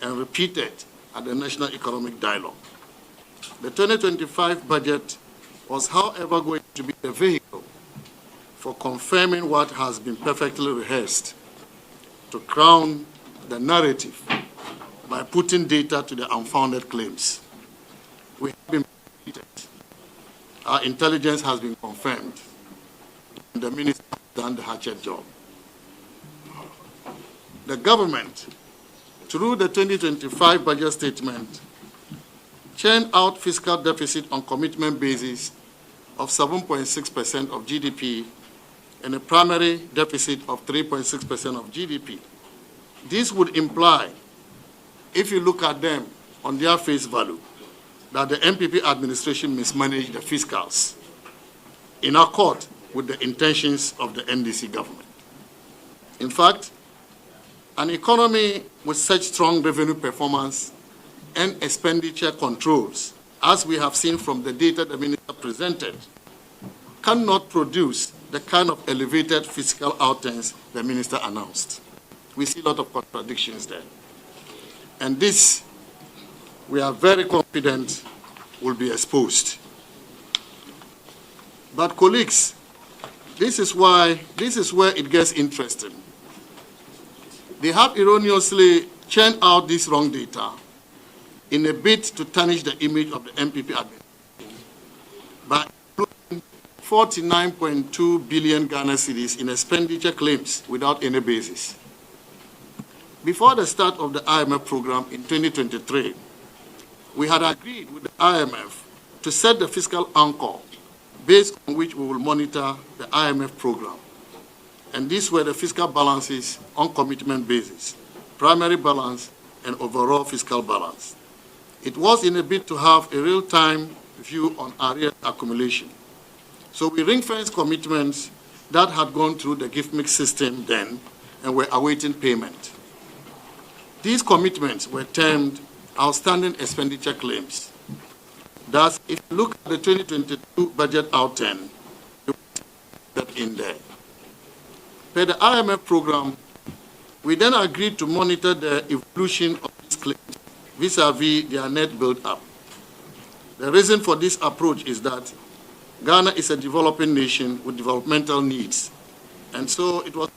and repeated at the National Economic Dialogue. The 2025 budget was, however, going to be a vehicle for confirming what has been perfectly rehearsed, to crown the narrative by putting data to the unfounded claims. We have been repeated. Our intelligence has been confirmed. And the minister has done the hatchet job. The government, through the 2025 budget statement, churned out fiscal deficit on commitment basis of 7.6% of GDP and a primary deficit of 3.6% of GDP. This would imply, if you look at them on their face value, that the MPP administration mismanaged the fiscals in accord with the intentions of the NDC government. In fact, an economy with such strong revenue performance and expenditure controls, as we have seen from the data the minister presented, cannot produce the kind of elevated fiscal outcomes the minister announced. We see a lot of contradictions there. And this, we are very confident, will be exposed. But colleagues, this is where it gets interesting. They have erroneously churned out this wrong data in a bid to tarnish the image of the MPP administration by including 49.2 billion Ghana cedis in expenditure claims without any basis. Before the start of the IMF program in 2023, we had agreed with the IMF to set the fiscal anchor based on which we will monitor the IMF program. And these were the fiscal balances on commitment basis, primary balance and overall fiscal balance. It was in a bid to have a real-time view on arrears accumulation. So we ring-fenced commitments that had gone through the gift mix system then and were awaiting payment. These commitments were termed outstanding expenditure claims. Thus, if you look at the 2022 budget outturn, you see that in there. Per the IMF program, we then agreed to monitor the evolution of these claims vis-à-vis their net build-up. The reason for this approach is that Ghana is a developing nation with developmental needs, and so it was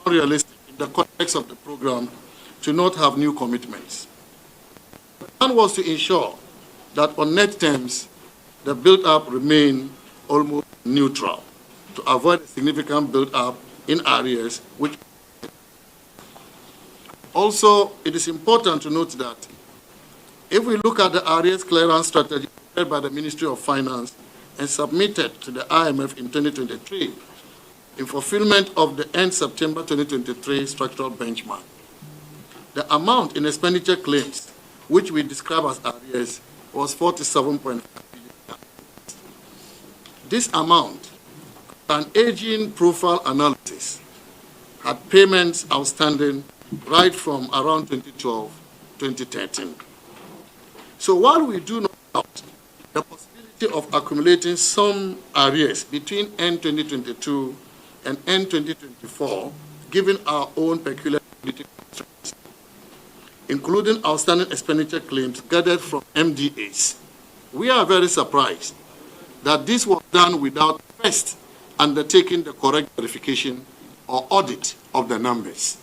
unrealistic in the context of the program to not have new commitments. The plan was to ensure that on net terms, the build-up remained almost neutral to avoid a significant build-up in areas which. Also, it is important to note that if we look at the arrears clearance strategy prepared by the Ministry of Finance and submitted to the IMF in 2023 in fulfillment of the end September 2023 structural benchmark, the amount in expenditure claims, which we describe as arrears, was 47.5 billion. This amount, an aging profile analysis, had payments outstanding right from around 2012, 2013. So while we do not doubt the possibility of accumulating some arrears between end 2022 and end 2024, given our own peculiar political constraints, including outstanding expenditure claims gathered from MDAs, we are very surprised that this was done without first undertaking the correct verification or audit of the numbers,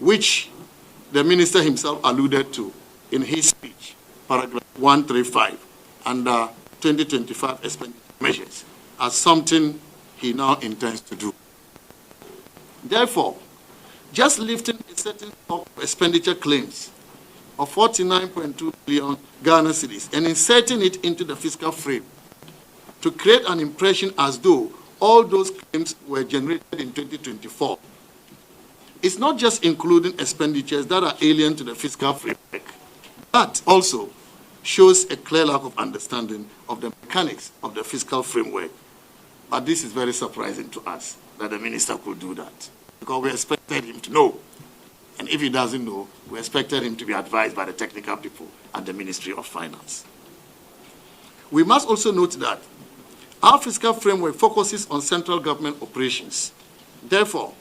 which the minister himself alluded to in his speech, paragraph 135, under 2025 expenditure measures, as something he now intends to do. Therefore, just lifting a certain stock of expenditure claims of 49.2 billion Ghana cedis and inserting it into the fiscal frame to create an impression as though all those claims were generated in 2024. It's not just including expenditures that are alien to the fiscal framework. That also shows a clear lack of understanding of the mechanics of the fiscal framework. But this is very surprising to us that the minister could do that, because we expected him to know. And if he doesn't know, we expected him to be advised by the technical people at the Ministry of Finance. We must also note that our fiscal framework focuses on central government operations. Therefore,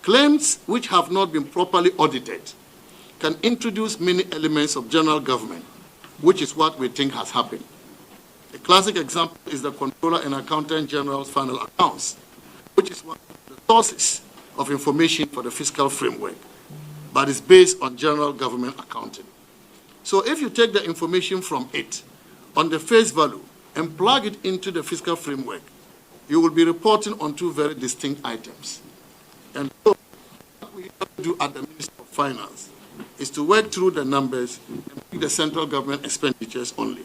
claims which have not been properly audited can introduce many elements of general government, which is what we think has happened. A classic example is the Controller and Accountant General's final accounts, which is one of the sources of information for the fiscal framework, but is based on general government accounting. So if you take the information from it on the face value and plug it into the fiscal framework, you will be reporting on two very distinct items. And so what we have to do at the Ministry of Finance is to work through the numbers and pick the central government expenditures only.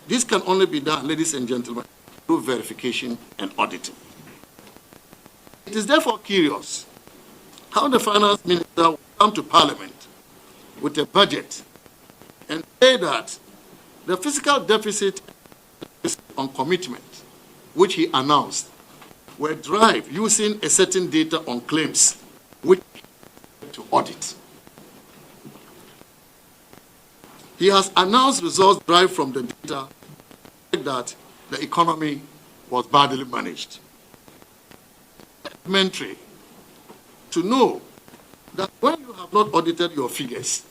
This can only be done, ladies and gentlemen, through verification and auditing. It is therefore curious how the finance minister will come to Parliament with a budget and say that the fiscal deficit on commitment, which he announced, were derived using a certain data on claims, which to audit. He has announced results derived from the data that the economy was badly managed. It's elementary to know that when you have not audited your figures,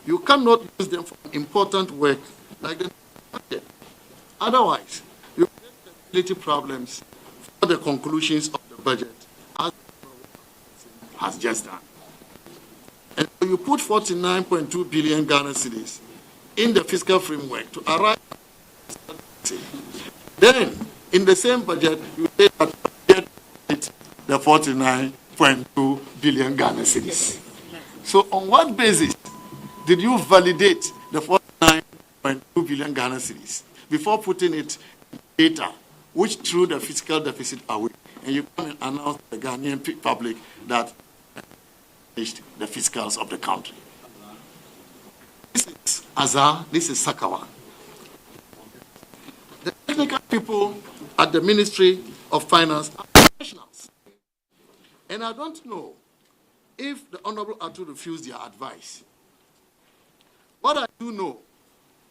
you cannot use them for important work like the budget. Otherwise, you get stability problems for the conclusions of the budget, as has just done. And so you put 49.2 billion Ghana cedis in the fiscal framework to arrive at then in the same budget you say that you get the 49.2 billion Ghana cedis. So on what basis did you validate the 49.2 billion Ghana cedis before putting it in data which threw the fiscal deficit away, and you come and announce to the Ghanaian public that the fiscals of the country? This is Azar, this is Sakawa. The technical people at the Ministry of Finance are professionals. And I don't know if the Honorable Atu refused their advice. What I do know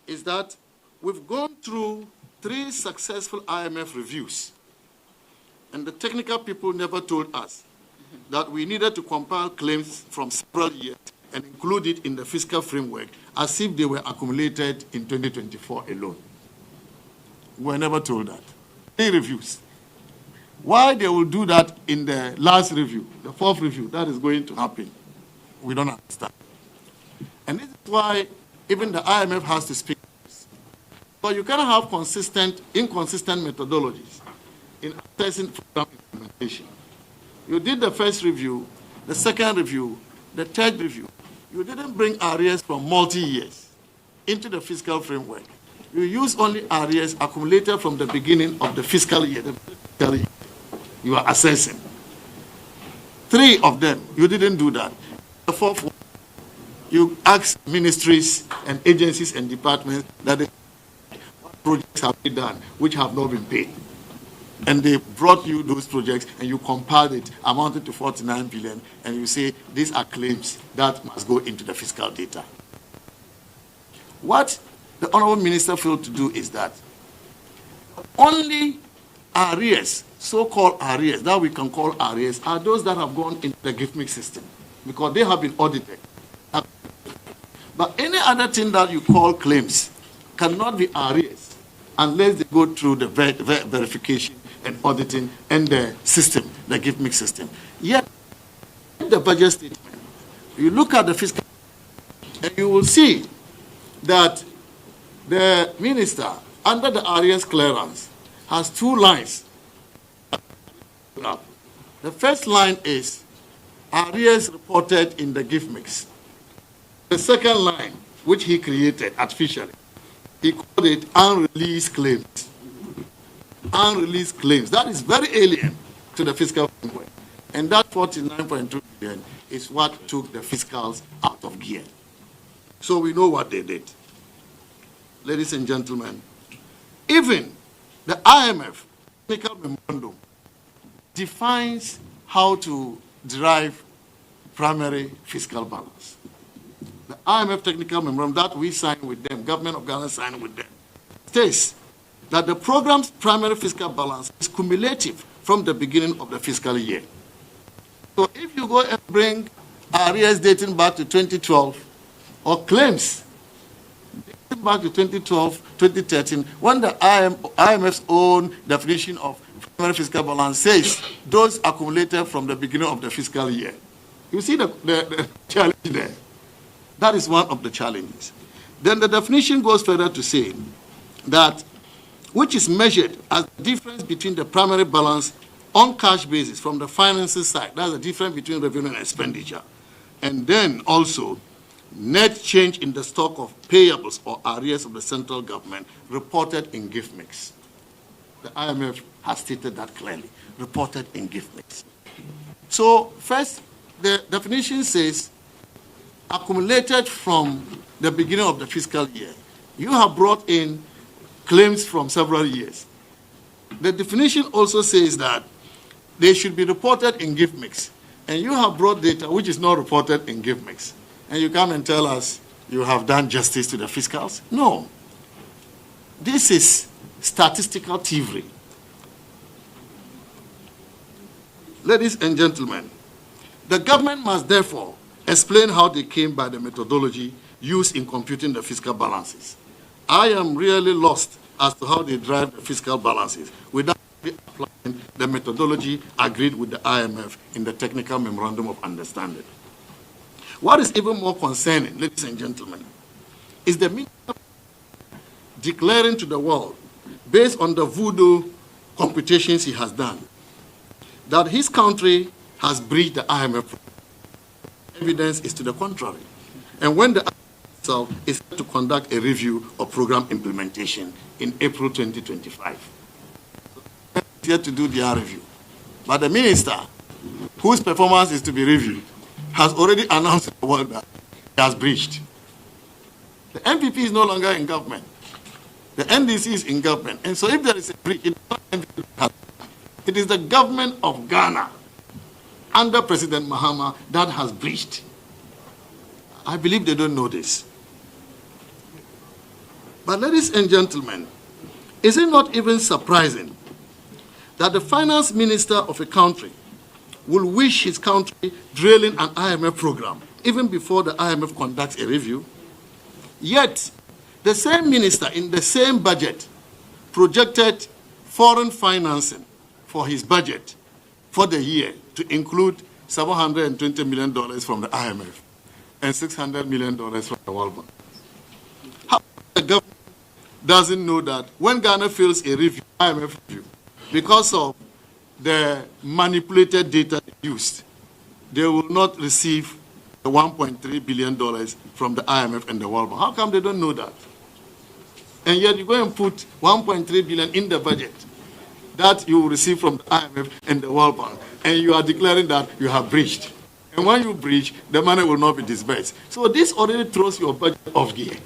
is that we've gone through 3 successful IMF reviews, and the technical people never told us that we needed to compile claims from several years and include it in the fiscal framework as if they were accumulated in 2024 alone. We were never told that. 3 reviews. Why they will do that in the last review, the 4th review, that is going to happen, we don't understand. And this is why even the IMF has to speak. But you cannot have inconsistent methodologies in assessing program implementation. You did the first review, the second review, the third review. You didn't bring arrears from multi-years into the fiscal framework. You use only arrears accumulated from the beginning of the fiscal year, you are assessing. 3 of them, you didn't do that. The 4th one, you asked ministries and agencies and departments that what projects have been done which have not been paid. And they brought you those projects and you compiled it, amounted to 49 billion, and you say these are claims that must go into the fiscal data. What the Honorable Minister failed to do is that only arrears, so-called arrears, that we can call arrears, are those that have gone into the gift mix system because they have been audited. But any other thing that you call claims cannot be arrears unless they go through the verification and auditing and the system, the gift mix system. Yet, in the budget statement, you look at the fiscal and you will see that the minister, under the arrears clearance, has 2 lines. The first line is arrears reported in the gift mix. The second line, which he created artificially, he called it unreleased claims. Unreleased claims. That is very alien to the fiscal framework. And that 49.2 billion is what took the fiscals out of gear. So we know what they did. Ladies and gentlemen, even the IMF technical memorandum defines how to derive primary fiscal balance. The IMF technical memorandum that we signed with them, Government of Ghana signed with them, states that the program's primary fiscal balance is cumulative from the beginning of the fiscal year. So if you go and bring arrears dating back to 2012, or claims back to 2012, 2013, when the IMF's own definition of primary fiscal balance says those accumulated from the beginning of the fiscal year. You see the challenge there. That is one of the challenges. Then the definition goes further to say that which is measured as the difference between the primary balance on cash basis from the finances side, that's the difference between revenue and expenditure, and then also net change in the stock of payables or arrears of the central government reported in gift mix. The IMF has stated that clearly, reported in gift mix. So first, the definition says accumulated from the beginning of the fiscal year. You have brought in claims from several years. The definition also says that they should be reported in gift mix. And you have brought data which is not reported in gift mix. And you come and tell us you have done justice to the fiscals? No. This is statistical thievery. Ladies and gentlemen, the government must therefore explain how they came by the methodology used in computing the fiscal balances. I am really lost as to how they drive the fiscal balances without applying the methodology agreed with the IMF in the technical memorandum of understanding. What is even more concerning, ladies and gentlemen, is the minister declaring to the world, based on the voodoo computations he has done, that his country has breached the IMF. Evidence is to the contrary. And when the IMF itself is set to conduct a review of program implementation in April 2025. So, yet to do their review. But the minister, whose performance is to be reviewed, has already announced to the world that he has breached. The MPP is no longer in government. The NDC is in government. And so if there is a breach, it is the government of Ghana under President Mahama that has breached. I believe they don't know this. But ladies and gentlemen, is it not even surprising that the finance minister of a country will wish his country drilling an IMF program even before the IMF conducts a review? Yet, the same minister in the same budget projected foreign financing for his budget for the year to include $720 million from the IMF and $600 million from the World Bank. How the government doesn't know that when Ghana fails a review, IMF review, because of the manipulated data used, they will not receive the $1.3 billion from the IMF and the World Bank. How come they don't know that? And yet you go and put $1.3 billion in the budget that you will receive from the IMF and the World Bank, and you are declaring that you have breached. And when you breach, the money will not be disbursed. So this already throws your budget off gear.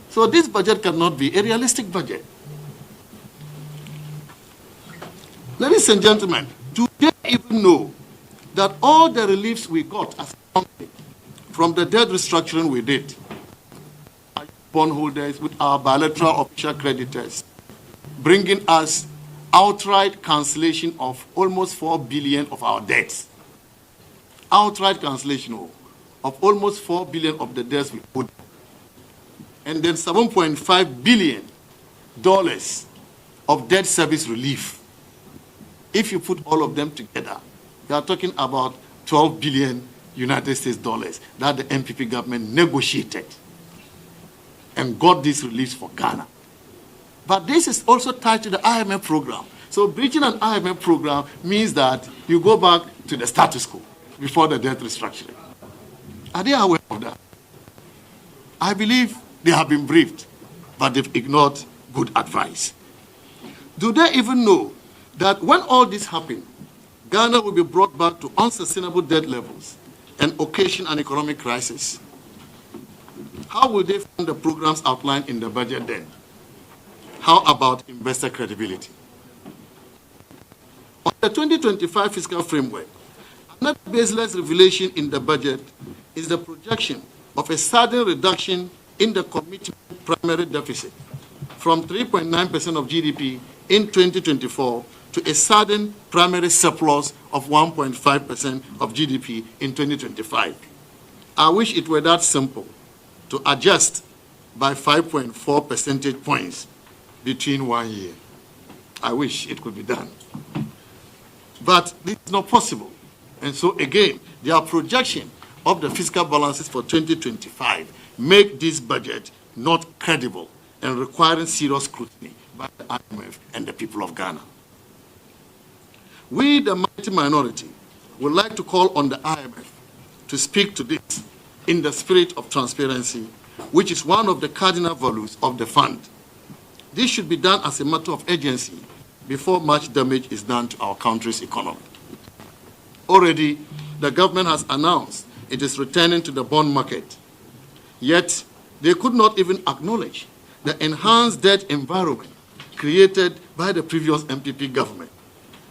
So this budget cannot be a realistic budget. Ladies and gentlemen, do they even know that all the reliefs we got as a country from the debt restructuring we did, our bondholders with our bilateral official creditors, bringing us outright cancellation of almost 4 billion of our debts. Outright cancellation of almost 4 billion of the debts we owed. And then $7.5 billion of debt service relief. If you put all of them together, you are talking about 12 billion United States dollars that the MPP government negotiated and got these reliefs for Ghana. But this is also tied to the IMF program. So breaching an IMF program means that you go back to the status quo before the debt restructuring. Are they aware of that? I believe they have been briefed, but they've ignored good advice. Do they even know that when all this happened, Ghana will be brought back to unsustainable debt levels and occasion an economic crisis? How will they fund the programs outlined in the budget then? How about investor credibility? On the 2025 fiscal framework, another baseless revelation in the budget is the projection of a sudden reduction in the commitment primary deficit from 3.9% of GDP in 2024 to a sudden primary surplus of 1.5% of GDP in 2025. I wish it were that simple. to adjust by 5.4 percentage points between 1 year. I wish it could be done. But this is not possible. And so again, their projection of the fiscal balances for 2025 make this budget not credible and requiring serious scrutiny by the IMF and the people of Ghana. We, the mighty minority, would like to call on the IMF to speak to this in the spirit of transparency, which is one of the cardinal values of the fund. This should be done as a matter of urgency before much damage is done to our country's economy. Already, the government has announced it is returning to the bond market, yet they could not even acknowledge the enhanced debt environment created by the previous MPP government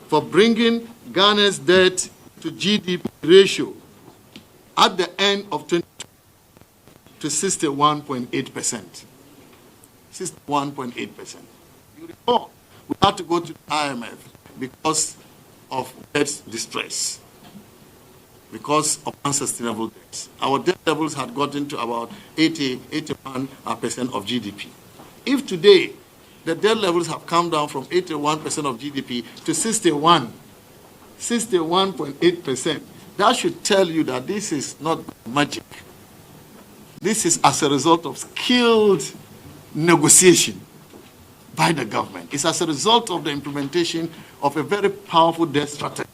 for bringing Ghana's debt to GDP ratio at the end of 2020 to 61.8%. 61.8%. You recall, we had to go to the IMF because of debt distress, because of unsustainable debts. Our debt levels had gotten to about 81% of GDP. If today the debt levels have come down from 81% of GDP to 61.8%, that should tell you that this is not magic. This is as a result of skilled negotiation by the government. It's as a result of the implementation of a very powerful debt strategy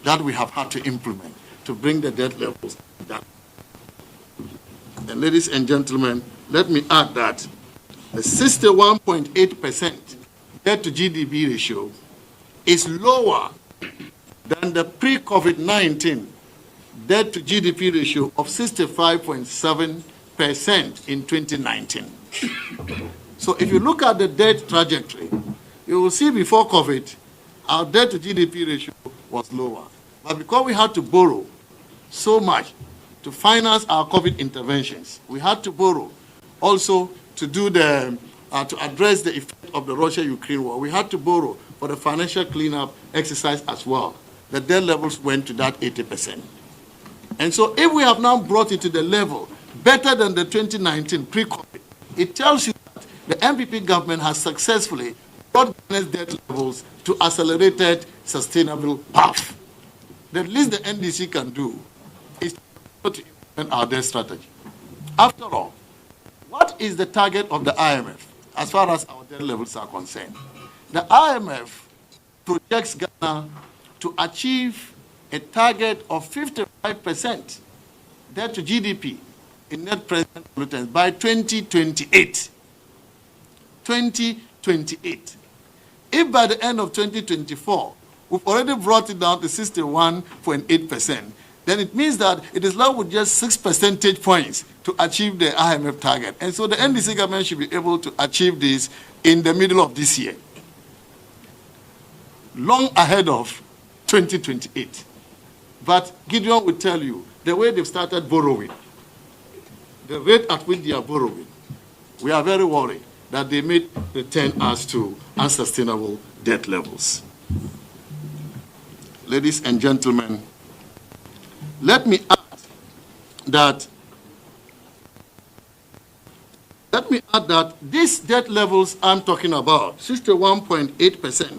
that we have had to implement to bring the debt levels down. And ladies and gentlemen, let me add that the 61.8% debt to GDP ratio is lower than the pre-COVID-19 debt to GDP ratio of 65.7% in 2019. So if you look at the debt trajectory, you will see before COVID, our debt to GDP ratio was lower. But because we had to borrow so much to finance our COVID interventions, we had to borrow also to do to address the effect of the Russia-Ukraine war. We had to borrow for the financial cleanup exercise as well. The debt levels went to that 80%. And so if we have now brought it to the level better than the 2019 pre-COVID, it tells you that the MPP government has successfully brought Ghana's debt levels to accelerated, sustainable path. The least the NDC can do is to implement our debt strategy. After all, what is the target of the IMF as far as our debt levels are concerned? The IMF projects Ghana to achieve a target of 55% debt to GDP in net present terms by 2028. 2028. If by the end of 2024, we've already brought it down to 61.8%, then it means that it is left with just 6 percentage points to achieve the IMF target. And so the NDC government should be able to achieve this in the middle of this year, long ahead of 2028. But Gideon will tell you, the way they've started borrowing, the rate at which they are borrowing, we are very worried that they may return us to unsustainable debt levels. Ladies and gentlemen, let me add that these debt levels I'm talking about, 61.8%,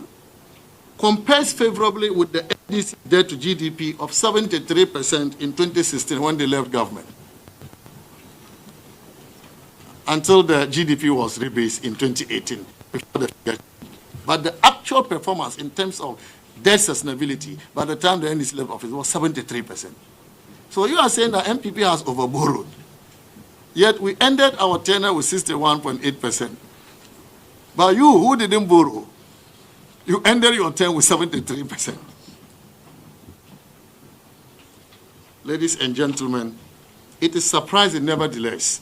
compares favorably with the NDC debt to GDP of 73% in 2016 when they left government, until the GDP was rebased in 2018. But the actual performance in terms of debt sustainability by the time the NDC left office was 73%. So you are saying that MPP has overborrowed, yet we ended our tenure with 61.8%. But you, who didn't borrow, you ended your term with 73%. Ladies and gentlemen, it is surprising, nevertheless,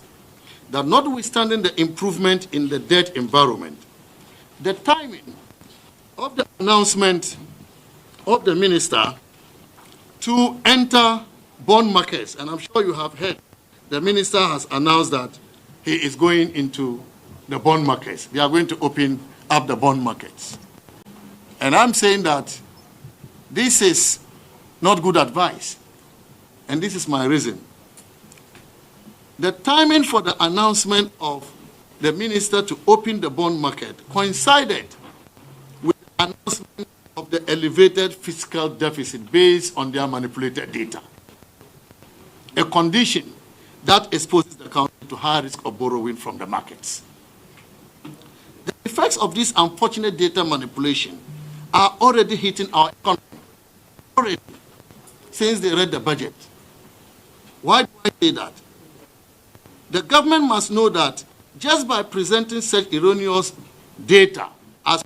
that notwithstanding the improvement in the debt environment, the timing of the announcement of the minister to enter bond markets, and I'm sure you have heard, the minister has announced that he is going into the bond markets. They are going to open up the bond markets. And I'm saying that this is not good advice. And this is my reason. The timing for the announcement of the minister to open the bond market coincided with the announcement of the elevated fiscal deficit based on their manipulated data, a condition that exposes the country to high risk of borrowing from the markets. The effects of this unfortunate data manipulation are already hitting our economy, already, since they read the budget. Why do I say that? The government must know that just by presenting such erroneous data as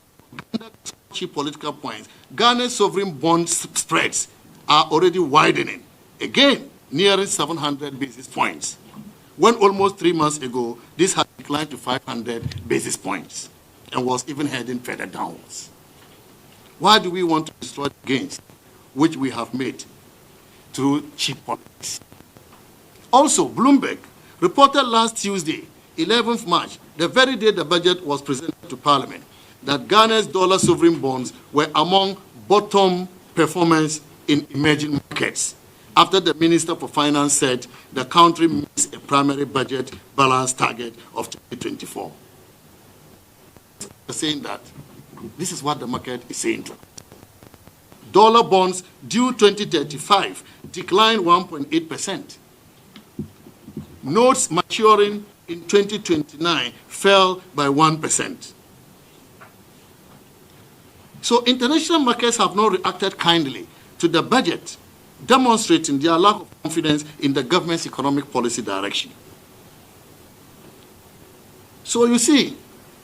cheap political points, Ghana's sovereign bond spreads are already widening, again, nearing 700 basis points, when almost 3 months ago, this had declined to 500 basis points and was even heading further downwards. Why do we want to destroy the gains which we have made through cheap politics? Also, Bloomberg reported last Tuesday, 11th March, the very day the budget was presented to Parliament, that Ghana's dollar sovereign bonds were among bottom performers in emerging markets, after the Minister for Finance said the country meets a primary budget balance target of 2024. Saying that, this is what the market is saying to us. Dollar bonds due 2035 declined 1.8%. Notes maturing in 2029 fell by 1%. So international markets have not reacted kindly to the budget, demonstrating their lack of confidence in the government's economic policy direction. So you see,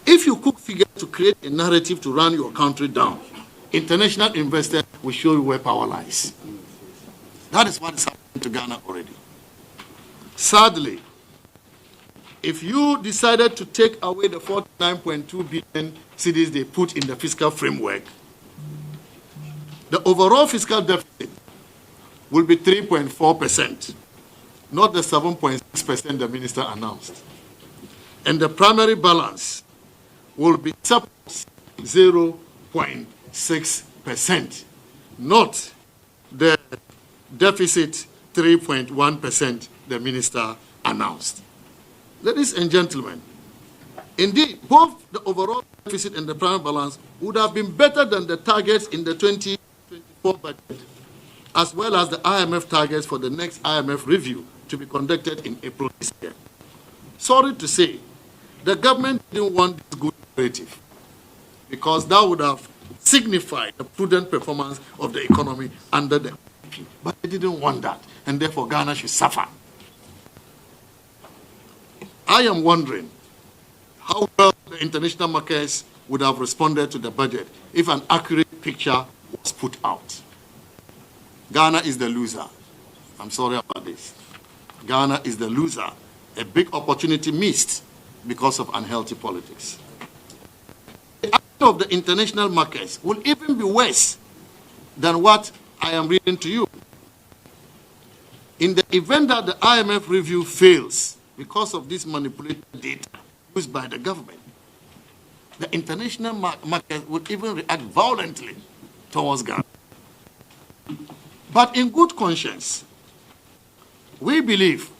if you cook figures to create a narrative to run your country down, international investors will show you where power lies. That is what is happening to Ghana already. Sadly, if you decided to take away the 49.2 billion cedis they put in the fiscal framework, the overall fiscal deficit will be 3.4%, not the 7.6% the minister announced. And the primary balance will be surplus 0.6%, not the deficit 3.1% the minister announced. Ladies and gentlemen, indeed, both the overall deficit and the primary balance would have been better than the targets in the 2024 budget, as well as the IMF targets for the next IMF review to be conducted in April this year. Sorry to say, the government didn't want this good narrative, because that would have signified the prudent performance of the economy under the NPP. But they didn't want that, and therefore Ghana should suffer. I am wondering how well the international markets would have responded to the budget if an accurate picture was put out. Ghana is the loser. I'm sorry about this. Ghana is the loser. A big opportunity missed because of unhealthy politics. The action of the international markets will even be worse than what I am reading to you. In the event that the IMF review fails because of this manipulated data used by the government, the international market would even react violently towards Ghana. But in good conscience, we believe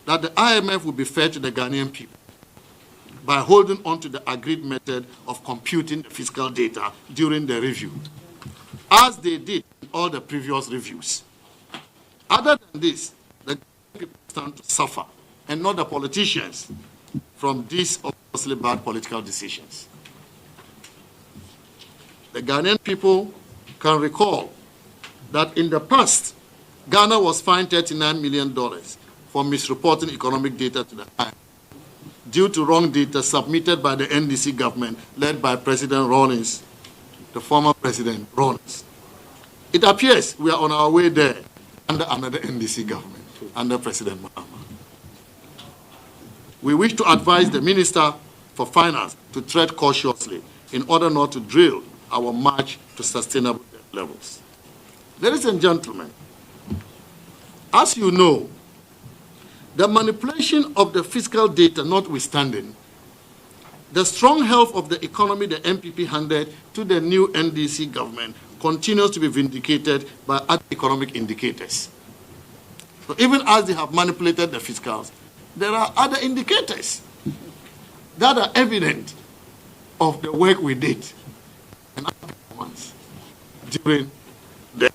that the IMF will be fair to the Ghanaian people by holding on to the agreed method of computing the fiscal data during the review, as they did in all the previous reviews. Other than this, the people stand to suffer, and not the politicians, from these obviously bad political decisions. The Ghanaian people can recall that in the past, Ghana was fined $39 million for misreporting economic data to the IMF due to wrong data submitted by the NDC government led by President Rawlings, the former President Rawlings. It appears we are on our way there under another NDC government, under President Mahama. We wish to advise the Minister for Finance to tread cautiously in order not to derail our march to sustainable levels. Ladies and gentlemen, as you know, the manipulation of the fiscal data notwithstanding, the strong health of the economy the MPP handed to the new NDC government continues to be vindicated by other economic indicators. So even as they have manipulated the fiscals, there are other indicators that are evident of the work we did and our performance during the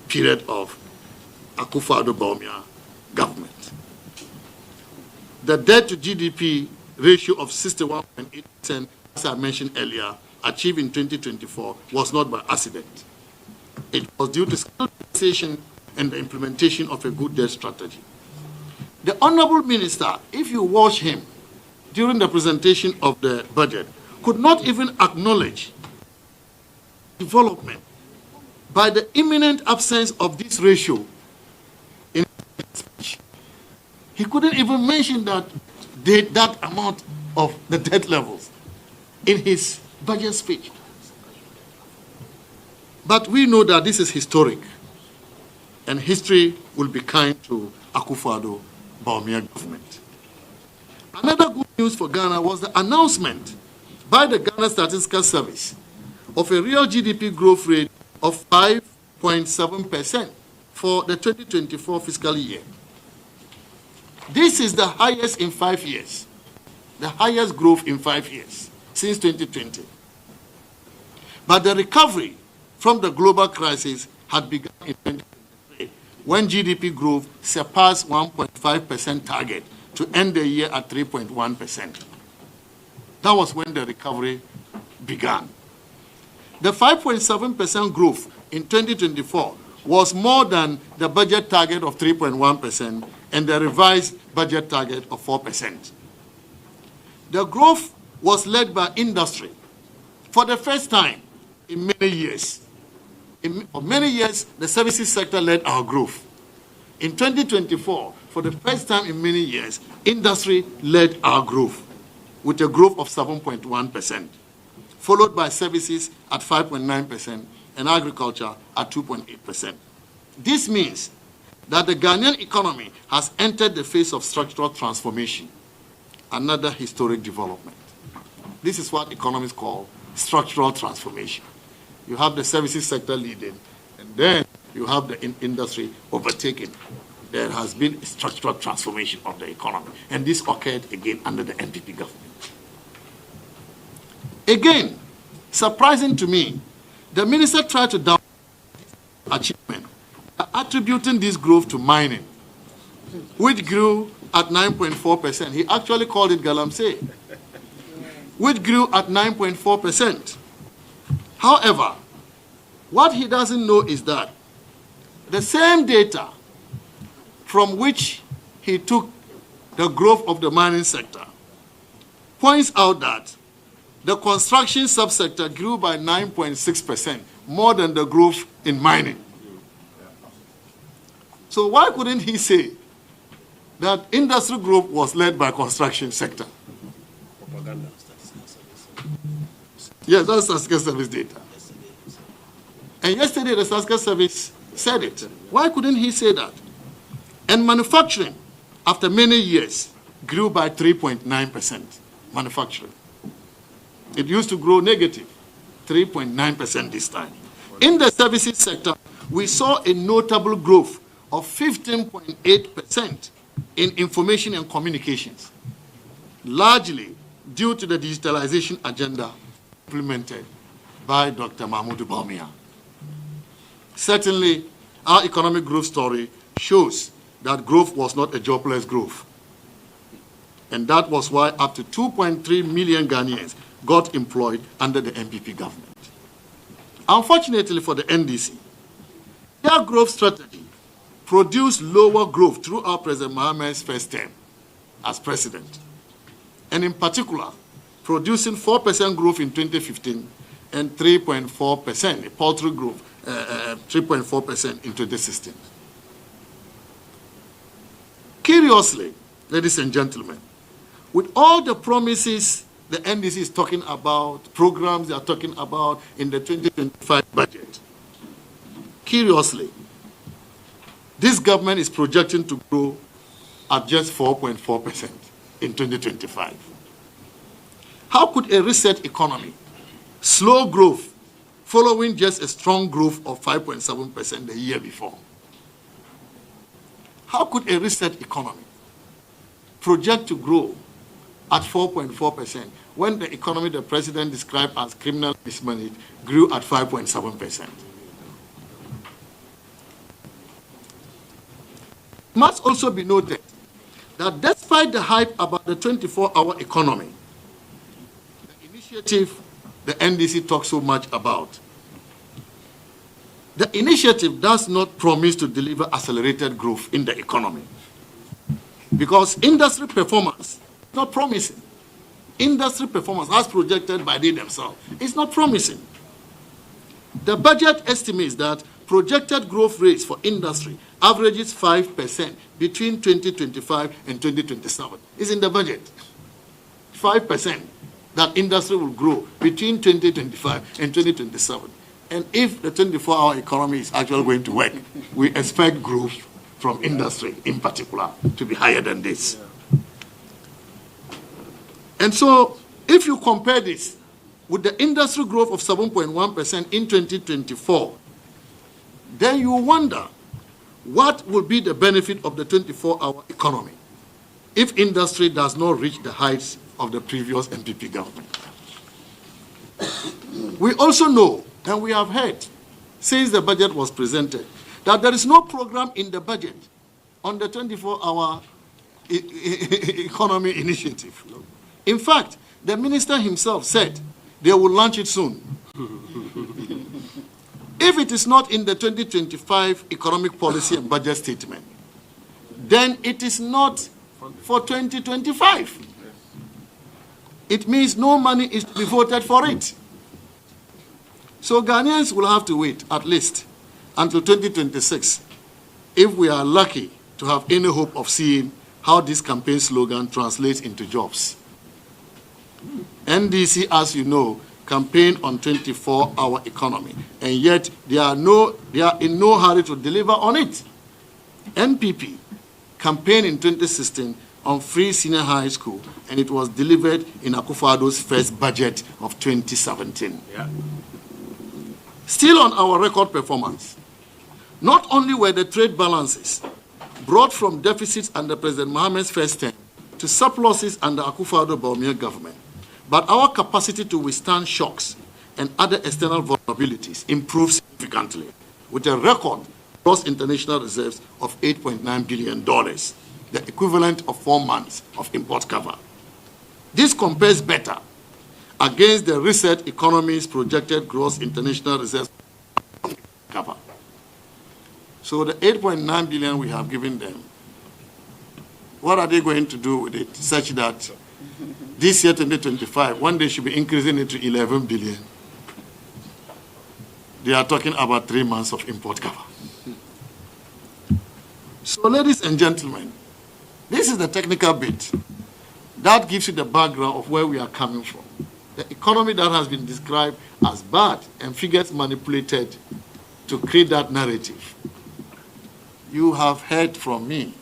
period of Akufo-Addo government. The debt to GDP ratio of 61.8%, as I mentioned earlier, achieved in 2024 was not by accident. It was due to skill realization and the implementation of a good debt strategy. The Honorable Minister, if you watch him during the presentation of the budget, could not even acknowledge development by the imminent absence of this ratio in his speech. He couldn't even mention that amount of the debt levels in his budget speech. But we know that this is historic, and history will be kind to Akufo-Addo government. Another good news for Ghana was the announcement by the Ghana Statistical Service of a real GDP growth rate of 5.7% for the 2024 fiscal year. This is the highest in 5 years, the highest growth in 5 years since 2020. But the recovery from the global crisis had begun in 2023, when GDP growth surpassed 1.5% target to end the year at 3.1%. That was when the recovery began. The 5.7% growth in 2024 was more than the budget target of 3.1% and the revised budget target of 4%. The growth was led by industry for the first time in many years. For many years, the services sector led our growth. In 2024, for the first time in many years, industry led our growth with a growth of 7.1%, followed by services at 5.9% and agriculture at 2.8%. This means that the Ghanaian economy has entered the phase of structural transformation, another historic development. This is what economists call structural transformation. You have the services sector leading, and then you have the industry overtaking. There has been a structural transformation of the economy, and this occurred again under the NPP government. Again, surprising to me, the minister tried to down achievement, attributing this growth to mining, which grew at 9.4%. He actually called it Galamsey, which grew at 9.4%. However, what he doesn't know is that the same data from which he took the growth of the mining sector points out that the construction subsector grew by 9.6%, more than the growth in mining. So why couldn't he say that industry growth was led by construction sector? Propaganda. Yes, that's Statistical Service data. And yesterday the Statistical Service said it. Why couldn't he say that? And manufacturing, after many years, grew by 3.9%. Manufacturing. It used to grow negative, 3.9% this time. In the services sector, we saw a notable growth of 15.8% in information and communications, largely due to the digitalization agenda implemented by Dr. Mahmoud Bawumia. Certainly, our economic growth story shows that growth was not a jobless growth. And that was why up to 2.3 million Ghanaians got employed under the NPP government. Unfortunately for the NDC, their growth strategy produced lower growth throughout President Mohammed's first term as president, and in particular, producing 4% growth in 2015 and 3.4%, a paltry growth, 3.4% in 2016. Curiously, ladies and gentlemen, with all the promises the NDC is talking about, programs they are talking about in the 2025 budget, curiously, this government is projecting to grow at just 4.4% in 2025. How could a reset economy, slow growth, following just a strong growth of 5.7% the year before? How could a reset economy project to grow at 4.4%, when the economy the president described as criminal mismanaged grew at 5.7%. It must also be noted that despite the hype about the 24-hour economy, the initiative the NDC talks so much about, the initiative does not promise to deliver accelerated growth in the economy, because industry performance is not promising. Industry performance, as projected by they themselves, is not promising. The budget estimates that projected growth rates for industry averages 5% between 2025 and 2027. It's in the budget. 5% that industry will grow between 2025 and 2027. And if the 24-hour economy is actually going to work, we expect growth from industry in particular to be higher than this. And so, if you compare this with the industry growth of 7.1% in 2024, then you wonder what will be the benefit of the 24-hour economy if industry does not reach the heights of the previous MPP government. We also know, and we have heard since the budget was presented, that there is no program in the budget on the 24-hour economy initiative. In fact, the minister himself said they will launch it soon. If it is not in the 2025 economic policy and budget statement, then it is not for 2025. It means no money is to be voted for it. So Ghanaians will have to wait at least until 2026 if we are lucky to have any hope of seeing how this campaign slogan translates into jobs. NDC, as you know, campaign on 24-hour economy, and yet they are in no hurry to deliver on it. NPP campaigned in 2016 on free senior high school, and it was delivered in Akufo-Addo's first budget of 2017. Yeah. Still on our record performance, not only were the trade balances brought from deficits under President Mohammed's first term to surpluses under Akufo-Addo Bawumia government, but our capacity to withstand shocks and other external vulnerabilities improved significantly, with a record gross international reserves of $8.9 billion, the equivalent of 4 months of import cover. This compares better against the research economy's projected gross international reserves cover. So the 8.9 billion we have given them, what are they going to do with it such that this year, 2025, one day should be increasing it to 11 billion? They are talking about 3 months of import cover. So, ladies and gentlemen, this is the technical bit. That gives you the background of where we are coming from. The economy that has been described as bad and figures manipulated to create that narrative. You have heard from me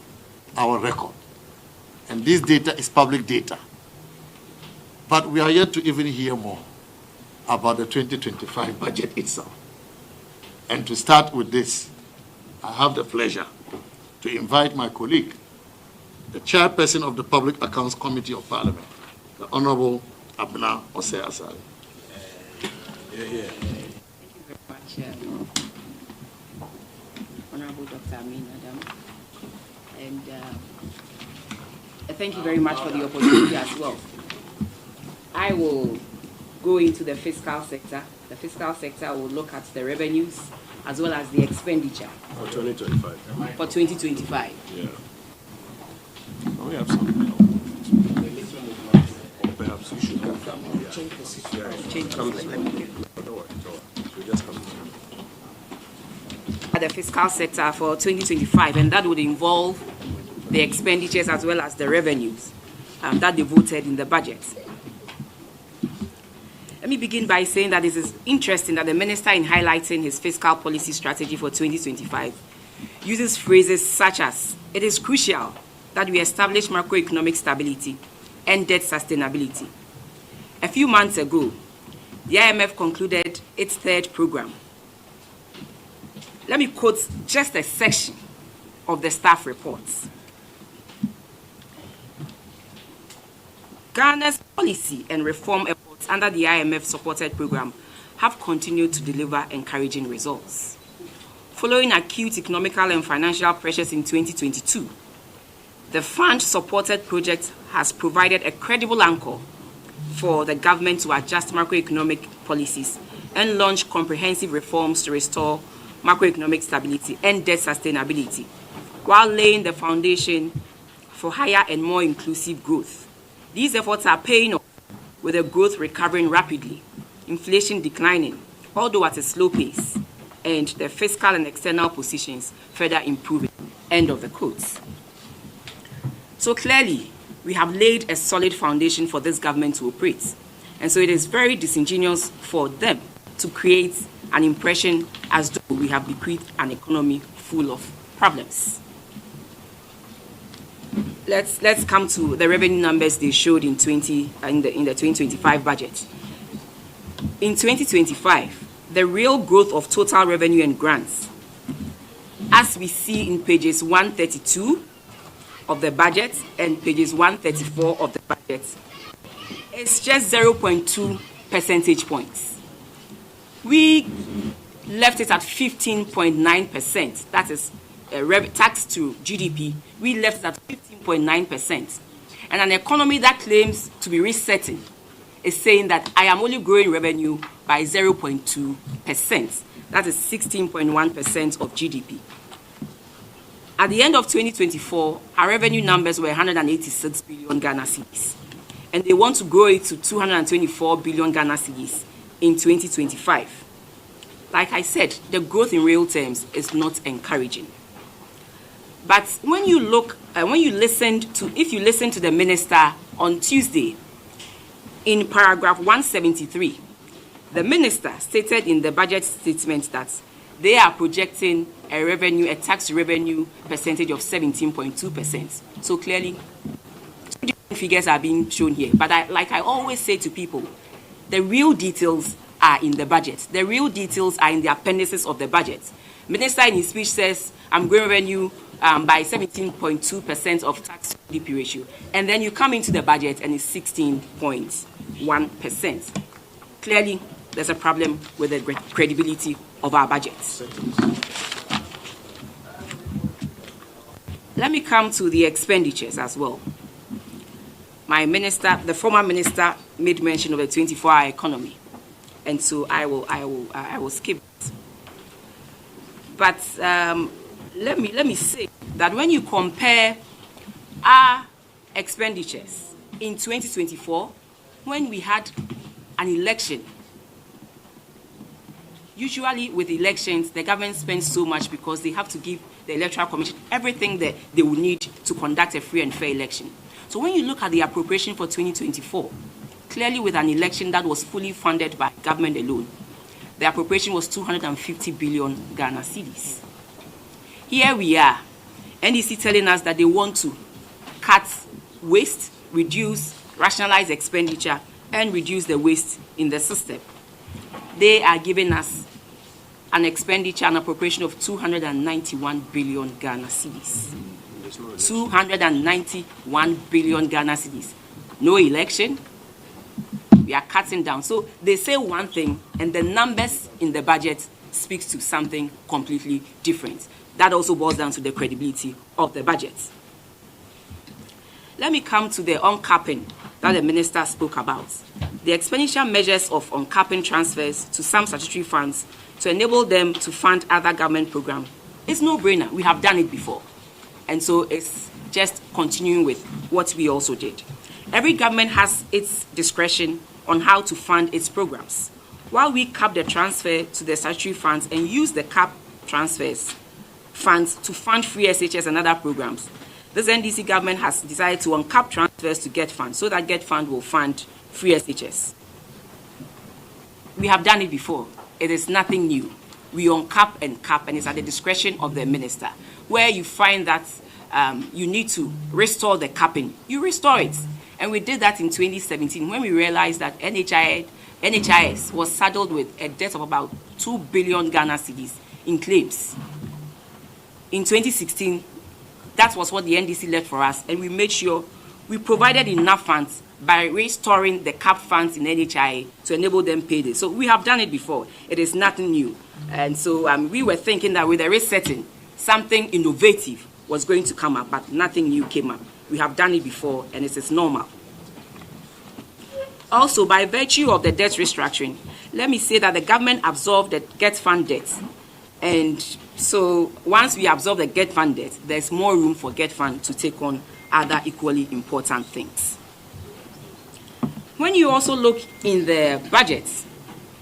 our record. And this data is public data. But we are yet to even hear more about the 2025 budget itself. And to start with this, I have the pleasure to invite my colleague, the chairperson of the Public Accounts Committee of Parliament, the Honorable Abna Osei Asare. Thank you very much, Honorable Dr. Amin Adam. And thank you very much for the opportunity as well. I will go into the fiscal sector. The fiscal sector will look at the revenues as well as the expenditure. For 2025. For 2025. Yeah. Oh, we have some. Or perhaps you should come down. Yeah. Change position. Yeah. Change Come position. Don't worry. So just come. At the fiscal sector for 2025, and that would involve the expenditures as well as the revenues that they voted in the budget. Let me begin by saying that it is interesting that the minister, in highlighting his fiscal policy strategy for 2025, uses phrases such as, "It is crucial that we establish macroeconomic stability and debt sustainability." A few months ago, the IMF concluded its third program. Let me quote just a section of the staff reports. Ghana's policy and reform efforts under the IMF-supported program have continued to deliver encouraging results. Following acute economical and financial pressures in 2022, the fund-supported project has provided a credible anchor for the government to adjust macroeconomic policies and launch comprehensive reforms to restore macroeconomic stability and debt sustainability, while laying the foundation for higher and more inclusive growth. These efforts are paying off, with the growth recovering rapidly, inflation declining, although at a slow pace, and the fiscal and external positions further improving. End of the quotes. So clearly, we have laid a solid foundation for this government to operate. And so it is very disingenuous for them to create an impression as though we have bequeathed an economy full of problems. Let's come to the revenue numbers they showed in the 2025 budget. In 2025, the real growth of total revenue and grants, as we see in pages 132 of the budget and pages 134 of the budget, is just 0.2 percentage points. We left it at 15.9%. That is tax to GDP. We left it at 15.9%. And an economy that claims to be resetting is saying that I am only growing revenue by 0.2%. That is 16.1% of GDP. At the end of 2024, our revenue numbers were 186 billion Ghana cedis, and they want to grow it to 224 billion Ghana cedis in 2025. Like I said, the growth in real terms is not encouraging. But when you look, if you listen to the minister on Tuesday, in paragraph 173, the minister stated in the budget statement that they are projecting a tax revenue percentage of 17.2%. So clearly, two different figures are being shown here. But like I always say to people, the real details are in the budget. The real details are in the appendices of the budget. Minister in his speech says, I'm growing revenue by 17.2% of tax to GDP ratio. And then you come into the budget and it's 16.1%. Clearly, there's a problem with the credibility of our budget. Let me come to the expenditures as well. My minister, the former minister, made mention of a 24-hour economy, and so I will skip it. But let me say that when you compare our expenditures in 2024, when we had an election, usually with elections, the government spends so much because they have to give the Electoral Commission everything that they will need to conduct a free and fair election. So when you look at the appropriation for 2024, clearly with an election that was fully funded by government alone, the appropriation was 250 billion Ghana cedis. Here we are, NDC telling us that they want to cut waste, reduce, rationalize expenditure, and reduce the waste in the system. They are giving us an expenditure, an appropriation of 291 billion Ghana cedis. 291 billion Ghana cedis. No election. We are cutting down. So they say one thing, and the numbers in the budget speaks to something completely different. That also boils down to the credibility of the budget. Let me come to the uncapping that the minister spoke about. The expenditure measures of uncapping transfers to some statutory funds to enable them to fund other government programs. It's no-brainer. We have done it before. And so it's just continuing with what we also did. Every government has its discretion on how to fund its programs. While we cap the transfer to the statutory funds and use the cap transfers funds to fund free SHS and other programs, this NDC government has decided to uncap transfers to GET Fund so that GET Fund will fund free SHS. We have done it before. It is nothing new. We uncap and cap, and it's at the discretion of the minister. Where you find that you need to restore the capping, you restore it. And we did that in 2017 when we realized that NHIS was saddled with a debt of about 2 billion Ghana cedis in claims. In 2016, that was what the NDC left for us, and we made sure we provided enough funds by restoring the cap funds in NHIA to enable them pay this. So we have done it before. It is nothing new. And so we were thinking that with the resetting, something innovative was going to come up, but nothing new came up. We have done it before, and it is normal. Also, by virtue of the debt restructuring, let me say that the government absorbed the GET fund debt. And so once we absorb the GET fund debt, there's more room for GET fund to take on other equally important things. When you also look in the budgets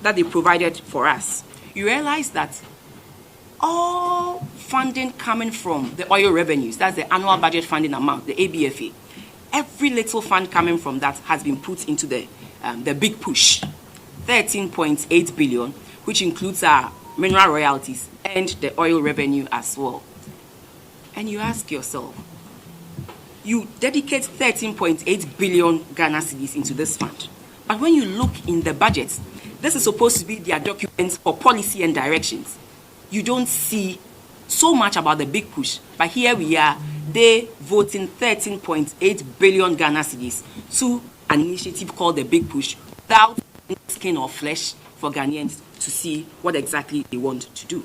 that they provided for us, you realize that all funding coming from the oil revenues, that's the annual budget funding amount, the ABFA, every little fund coming from that has been put into the big push, 13.8 billion, which includes our mineral royalties and the oil revenue as well. And you ask yourself, you dedicate 13.8 billion Ghana cedis into this fund. But when you look in the budget, this is supposed to be their documents for policy and directions. You don't see so much about the big push. But here we are, they voting 13.8 billion Ghana cedis to an initiative called the Big Push without skin or flesh for Ghanaians to see what exactly they want to do.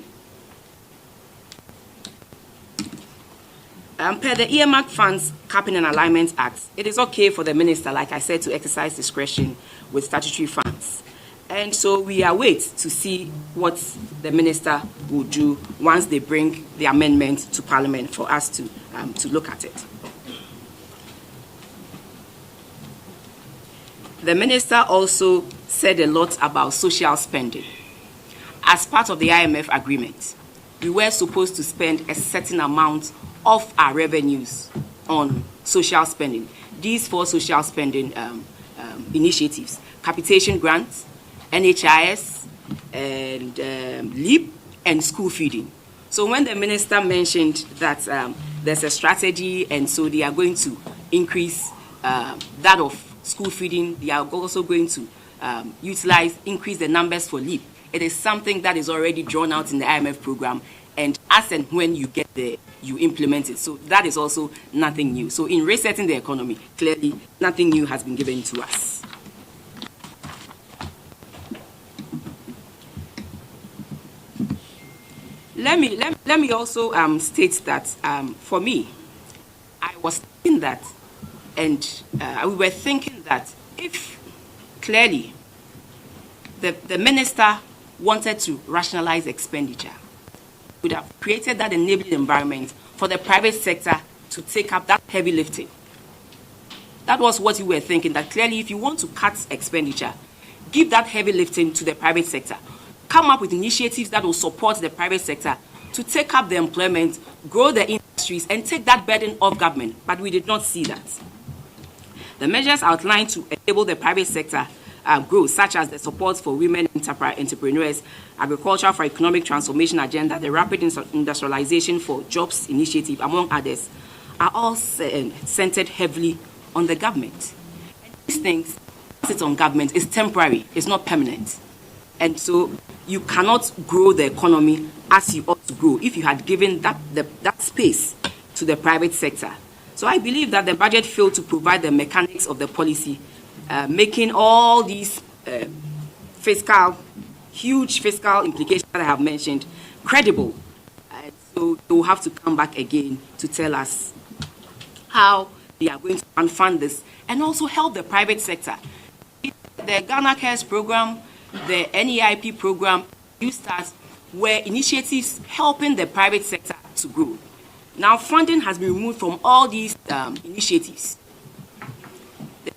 Per the Earmark Funds Capping and Alignment Act, it is okay for the minister, like I said, to exercise discretion with statutory funds. And so we await to see what the minister will do once they bring the amendment to Parliament for us to look at it. The minister also said a lot about social spending. As part of the IMF agreement, we were supposed to spend a certain amount of our revenues on social spending. These 4 social spending initiatives: capitation grants, NHIS, and LEAP, and school feeding. So when the minister mentioned that there's a strategy, and so they are going to increase that of school feeding, they are also going to increase the numbers for LEAP. It is something that is already drawn out in the IMF program, and as and when you get there, you implement it. So that is also nothing new. So in resetting the economy, clearly nothing new has been given to us. Let me also state that for me, I was thinking that, and we were thinking that if clearly the minister wanted to rationalize expenditure, would have created that enabling environment for the private sector to take up that heavy lifting. That was what we were thinking, that clearly if you want to cut expenditure, give that heavy lifting to the private sector. Come up with initiatives that will support the private sector to take up the employment, grow the industries, and take that burden off government. But we did not see that. The measures outlined to enable the private sector growth, such as the support for women entrepreneurs, agriculture for economic transformation agenda, the rapid industrialization for jobs initiative, among others, are all centered heavily on the government. And these things, it's on government, is temporary, it's not permanent. And so you cannot grow the economy as you ought to grow if you had given that space to the private sector. So I believe that the budget failed to provide the mechanics of the policy, making all these huge fiscal implications that I have mentioned credible. So they will have to come back again to tell us how they are going to unfund this and also help the private sector. The Ghana Cares program, the NEIP program, USTARS, were initiatives helping the private sector to grow. Now funding has been removed from all these initiatives. The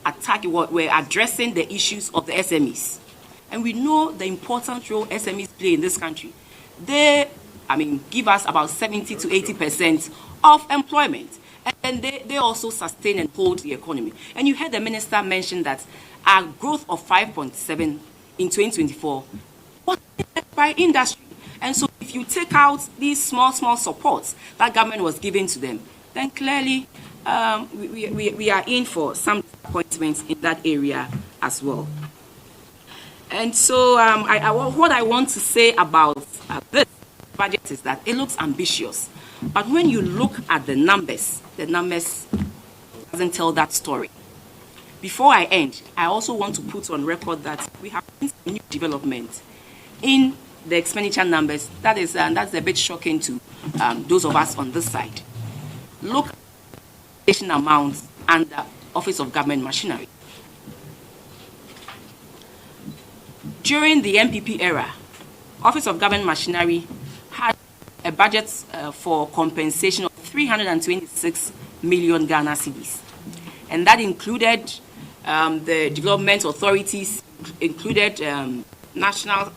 USTARS were addressing the issues of the SMEs. And we know the important role SMEs play in this country. They, give us about 70 to 80% of employment. And they also sustain and hold the economy. And you heard the minister mention that our growth of 5.7 in 2024 was by industry. And so if you take out these small supports that government was giving to them, then clearly we are in for some disappointments in that area as well. And so what I want to say about this budget is that it looks ambitious, But when you look at the numbers doesn't tell that story. Before I end, I also want to put on record that we have seen some new development in the expenditure numbers. That's a bit shocking to those of us on this side. Look at the amounts and the Office of Government Machinery. During the MPP era, Office of Government Machinery had a budget for compensation of 326 million Ghana cedis. And that included the development authorities, included national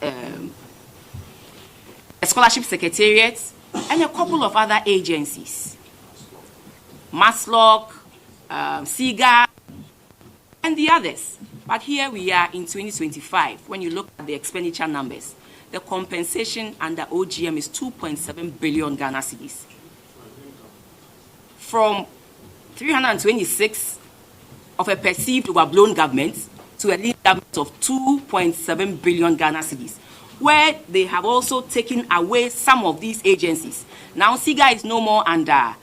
scholarship secretariats, and a couple of other agencies. Maslock, SIGA, and the others. But here we are in 2025. When you look at the expenditure numbers, the compensation under OGM is 2.7 billion Ghana cedis. From 326 of a perceived overblown government to a lean government of 2.7 billion Ghana cedis, where they have also taken away some of these agencies. Now SIGA is no more under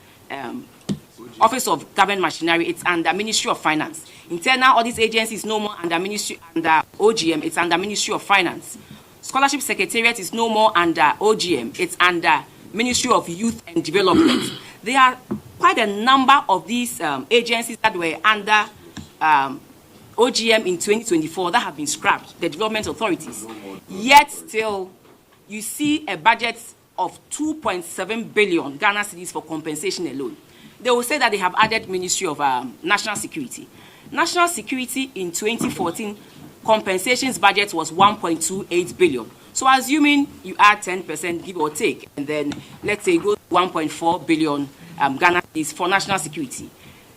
Office of Government Machinery, it's under Ministry of Finance. Internal Audit Agency is no more under OGM, it's under Ministry of Finance. Scholarship Secretariat is no more under OGM, it's under Ministry of Youth and Development. There are quite a number of these agencies that were under OGM in 2024 that have been scrapped, the development authorities. Yet still, you see a budget of 2.7 billion Ghana cedis for compensation alone. They will say that they have added Ministry of National Security. National Security in 2014, compensations budget was 1.28 billion. So assuming you add 10%, give or take, and then let's say go to 1.4 billion Ghana cedis for national security,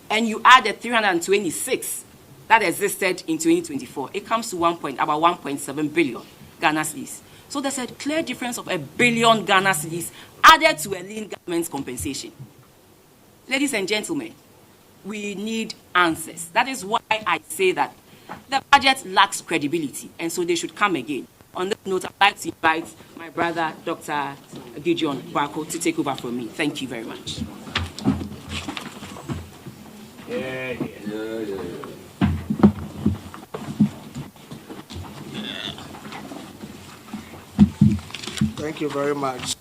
and you add the 326 that existed in 2024, it comes to about 1.7 billion Ghana cedis. So there's a clear difference of $1 billion Ghana cedis added to a lean government's compensation. Ladies and gentlemen, we need answers. That is why I say that the budget lacks credibility, and so they should come again. On this note, I'd like to invite my brother, Dr. Gideon Bako, to take over from me. Thank you very much. Thank you very much,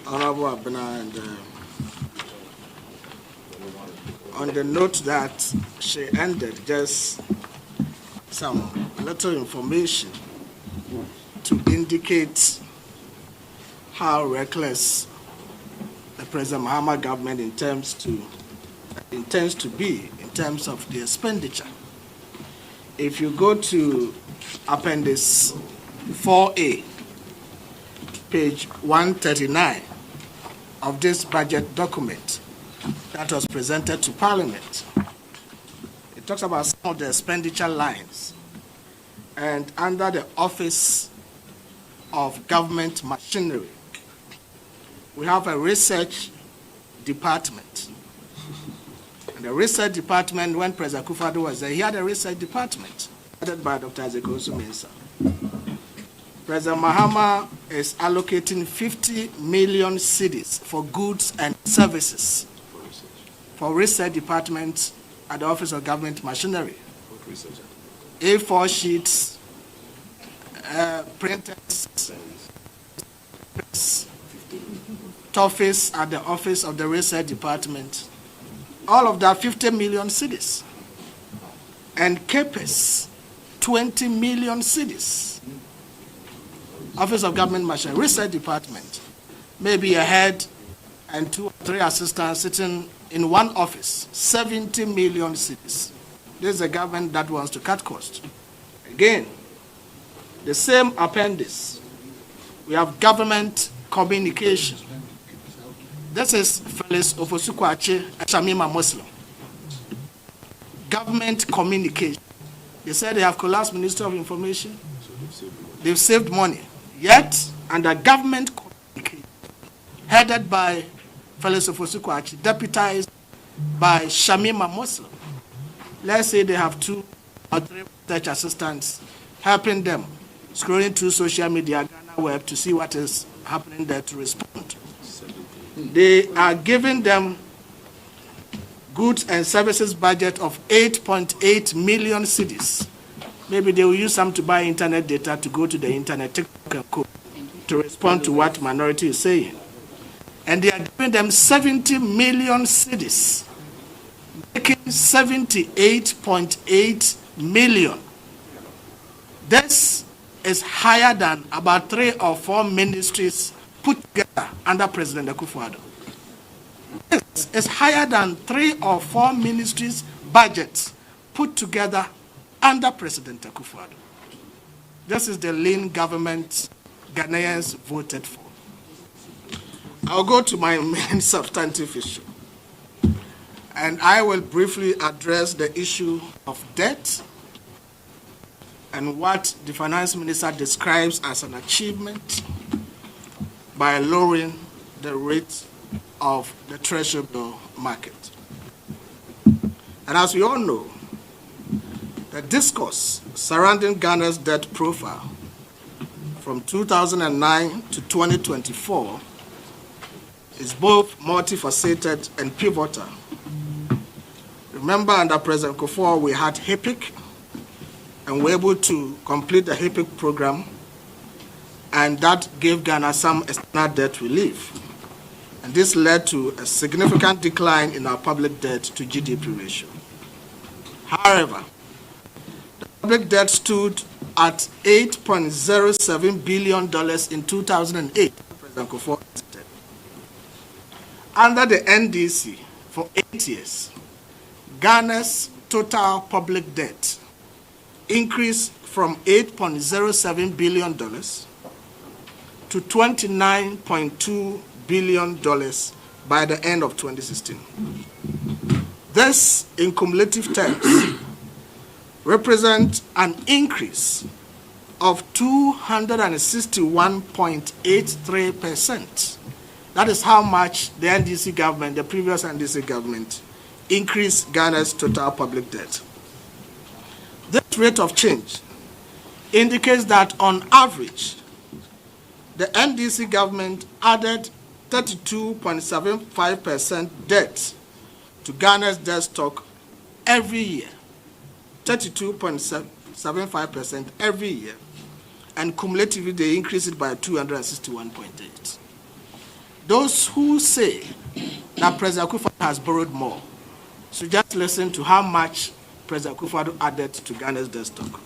Honorable Abena, and on the note that she ended, just some little information to indicate how reckless the President Mahama government intends to be in terms of the expenditure. If you go to Appendix 4A, page 139 of this budget document that was presented to Parliament, it talks about some of the expenditure lines. And under the Office of Government Machinery, we have a research department. And the research department, when President Akufo-Addo was there, he had a research department headed by Dr. Azekosu Mensah. President Mahama is allocating 50 million cedis for goods and services for research department at the Office of Government Machinery. A4 sheets, printers, office at the Office of the Research Department. All of that 50 million cedis. And CAPES, 20 million cedis. Office of Government Machinery, Research Department, maybe a head and 2 or 3 assistants sitting in one office, 70 million cedis. This is a government that wants to cut costs. Again, the same appendix, we have government communication. This is Felix Ofosu-Kwakye, a Shamima Muslim. Government communication. They said they have collapsed Ministry of Information. They've saved money. Yet, under government communication, headed by Felix Ofosu-Kwakye, deputized by Shamima Muslim, let's say they have 2 or 3 research assistants helping them, scrolling through social media, Ghana web, to see what is happening there to respond. They are giving them goods and services budget of 8.8 million cedis. Maybe they will use some to buy internet data to go to the internet, TikTok and co, to respond to what minority is saying. And they are giving them 70 million cedis, making 78.8 million. This is higher than about 3 or 4 ministries put together under President Akufo-Addo. This is higher than 3 or 4 ministries' budgets put together under President Akufo-Addo. This is the lean government Ghanaians voted for. I'll go to my main substantive issue. And I will briefly address the issue of debt and what the finance minister describes as an achievement by lowering the rate of the treasury bill market. And as we all know, the discourse surrounding Ghana's debt profile from 2009 to 2024 is both multifaceted and pivotal. Remember, under President Kufuor, we had HIPIC, and we were able to complete the HIPIC program, and that gave Ghana some external debt relief. And this led to a significant decline in our public debt to GDP ratio. However, the public debt stood at $8.07 billion in 2008, President Kufuor said. Under the NDC, for 8 years, Ghana's total public debt increased from $8.07 billion to $29.2 billion by the end of 2016. This, in cumulative terms, represents an increase of 261.83%. That is how much the NDC government, the previous NDC government, increased Ghana's total public debt. This rate of change indicates that on average, the NDC government added 32.75% debt to Ghana's debt stock every year, 32.75% every year, and cumulatively they increased it by 261.8. Those who say that President Akufo has borrowed more should just listen to how much President Akufo added to Ghana's debt stock.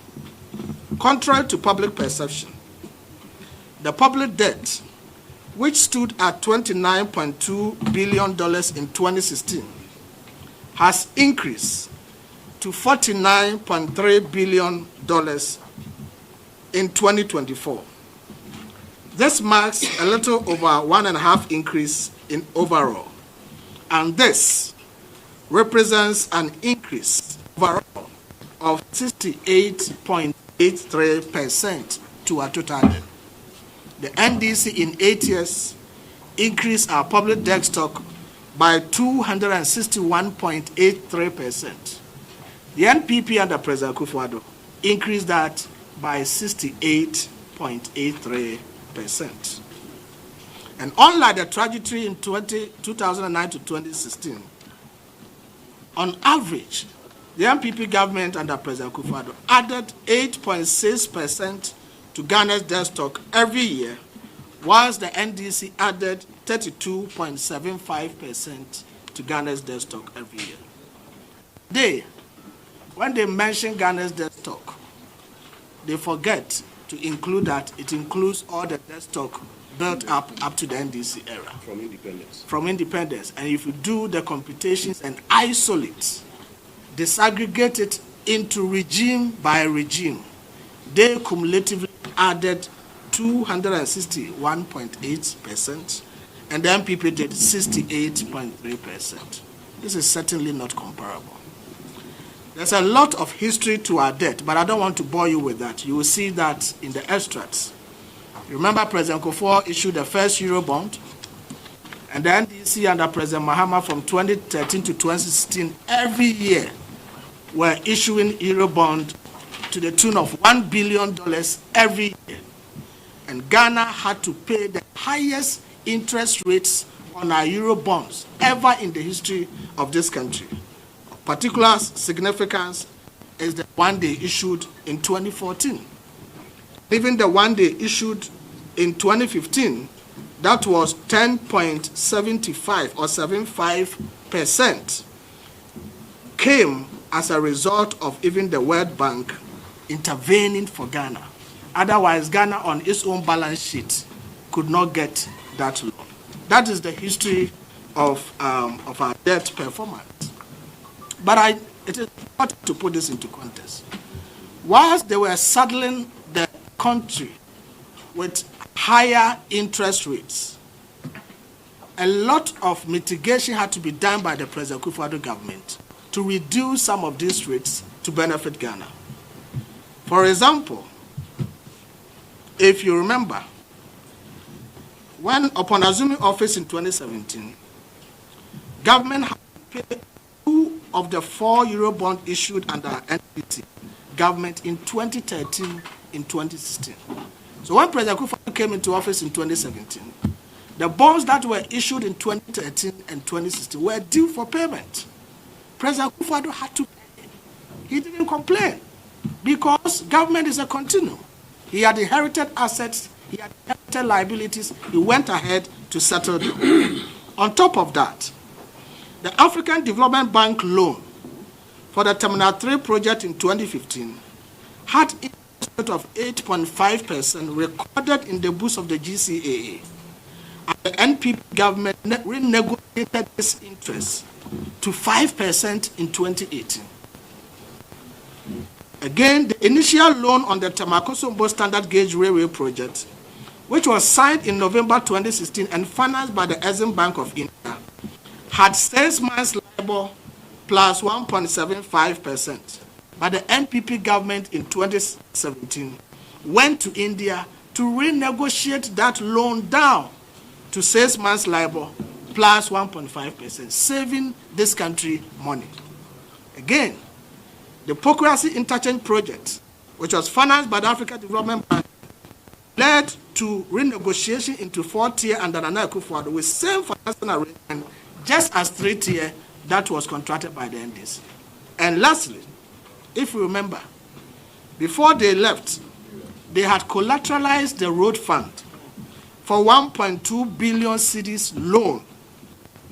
Contrary to public perception, the public debt, which stood at $29.2 billion in 2016, has increased to $49.3 billion in 2024. This marks a little over 1.5 increase in overall, and this represents an increase overall of 68.83% to our total debt. The NDC in 8 years increased our public debt stock by 261.83%. The NPP under President Akufo-Addo increased that by 68.83%. And unlike the trajectory in 2009 to 2016, on average, the NPP government under President Akufo-Addo added 8.6% to Ghana's debt stock every year, whilst the NDC added 32.75% to Ghana's debt stock every year. When they mention Ghana's debt stock, they forget to include that it includes all the debt stock built up to the NDC era. From independence. And if you do the computations and isolate, disaggregate it into regime by regime, they cumulatively added 261.8%, and the MPP did 68.3%. This is certainly not comparable. There's a lot of history to our debt, but I don't want to bore you with that. You will see that in the extracts. Remember, President Kufuor issued the first Eurobond, and the NDC under President Mahama from 2013 to 2016, every year, were issuing Eurobond to the tune of $1 billion every year. And Ghana had to pay the highest interest rates on our Euro bonds ever in the history of this country. Of particular significance is the one they issued in 2014. Even the one they issued in 2015, that was 10.75 or 75%, came as a result of even the World Bank intervening for Ghana. Otherwise, Ghana on its own balance sheet could not get that loan. That is the history of our debt performance. But it is important to put this into context. Whilst they were saddling the country with higher interest rates, a lot of mitigation had to be done by the President Akufo-Addo government to reduce some of these rates to benefit Ghana. For example, if you remember, when upon assuming office in 2017, government had to pay 2 of the 4 Eurobond issued under NPC government in 2013 in 2016. So when President Akufo-Addo came into office in 2017, the bonds that were issued in 2013 and 2016 were due for payment. President Akufo-Addo had to pay. He didn't complain because government is a continuum. He had inherited assets, he had inherited liabilities, he went ahead to settle them. On top of that, the African Development Bank loan for the Terminal 3 project in 2015 had an interest rate of 8.5% recorded in the books of the GCAA. And the NPP government renegotiated this interest to 5% in 2018. Again, the initial loan on the Tamakoso Standard Gauge Railway project, which was signed in November 2016 and financed by the Exim Bank of India, had 6 months LIBOR plus 1.75%. But the NPP government in 2017 went to India to renegotiate that loan down to 6 months LIBOR plus 1.5%, saving this country money. Again, the Pokurasi Interchange project, which was financed by the African Development Bank, led to renegotiation into 4-tier under Nana Akufo-Addo with same financing arrangement, just as 3-tier that was contracted by the NDC. And lastly, if you remember, before they left, they had collateralized the road fund for 1.2 billion cedis loan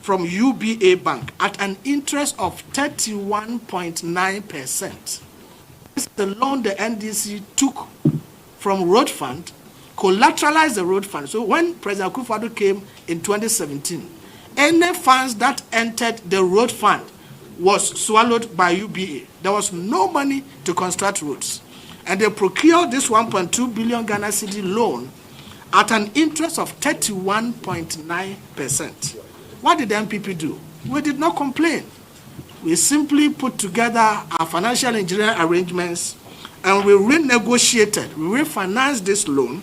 from UBA Bank at an interest of 31.9%. This is the loan the NDC took from road fund, collateralized the road fund. So when President Akufo-Addo came in 2017, any funds that entered the road fund was swallowed by UBA. There was no money to construct roads. And they procured this 1.2 billion Ghana cedi loan at an interest of 31.9%. What did the MPP do? We did not complain. We simply put together our financial engineering arrangements and we renegotiated, we refinanced this loan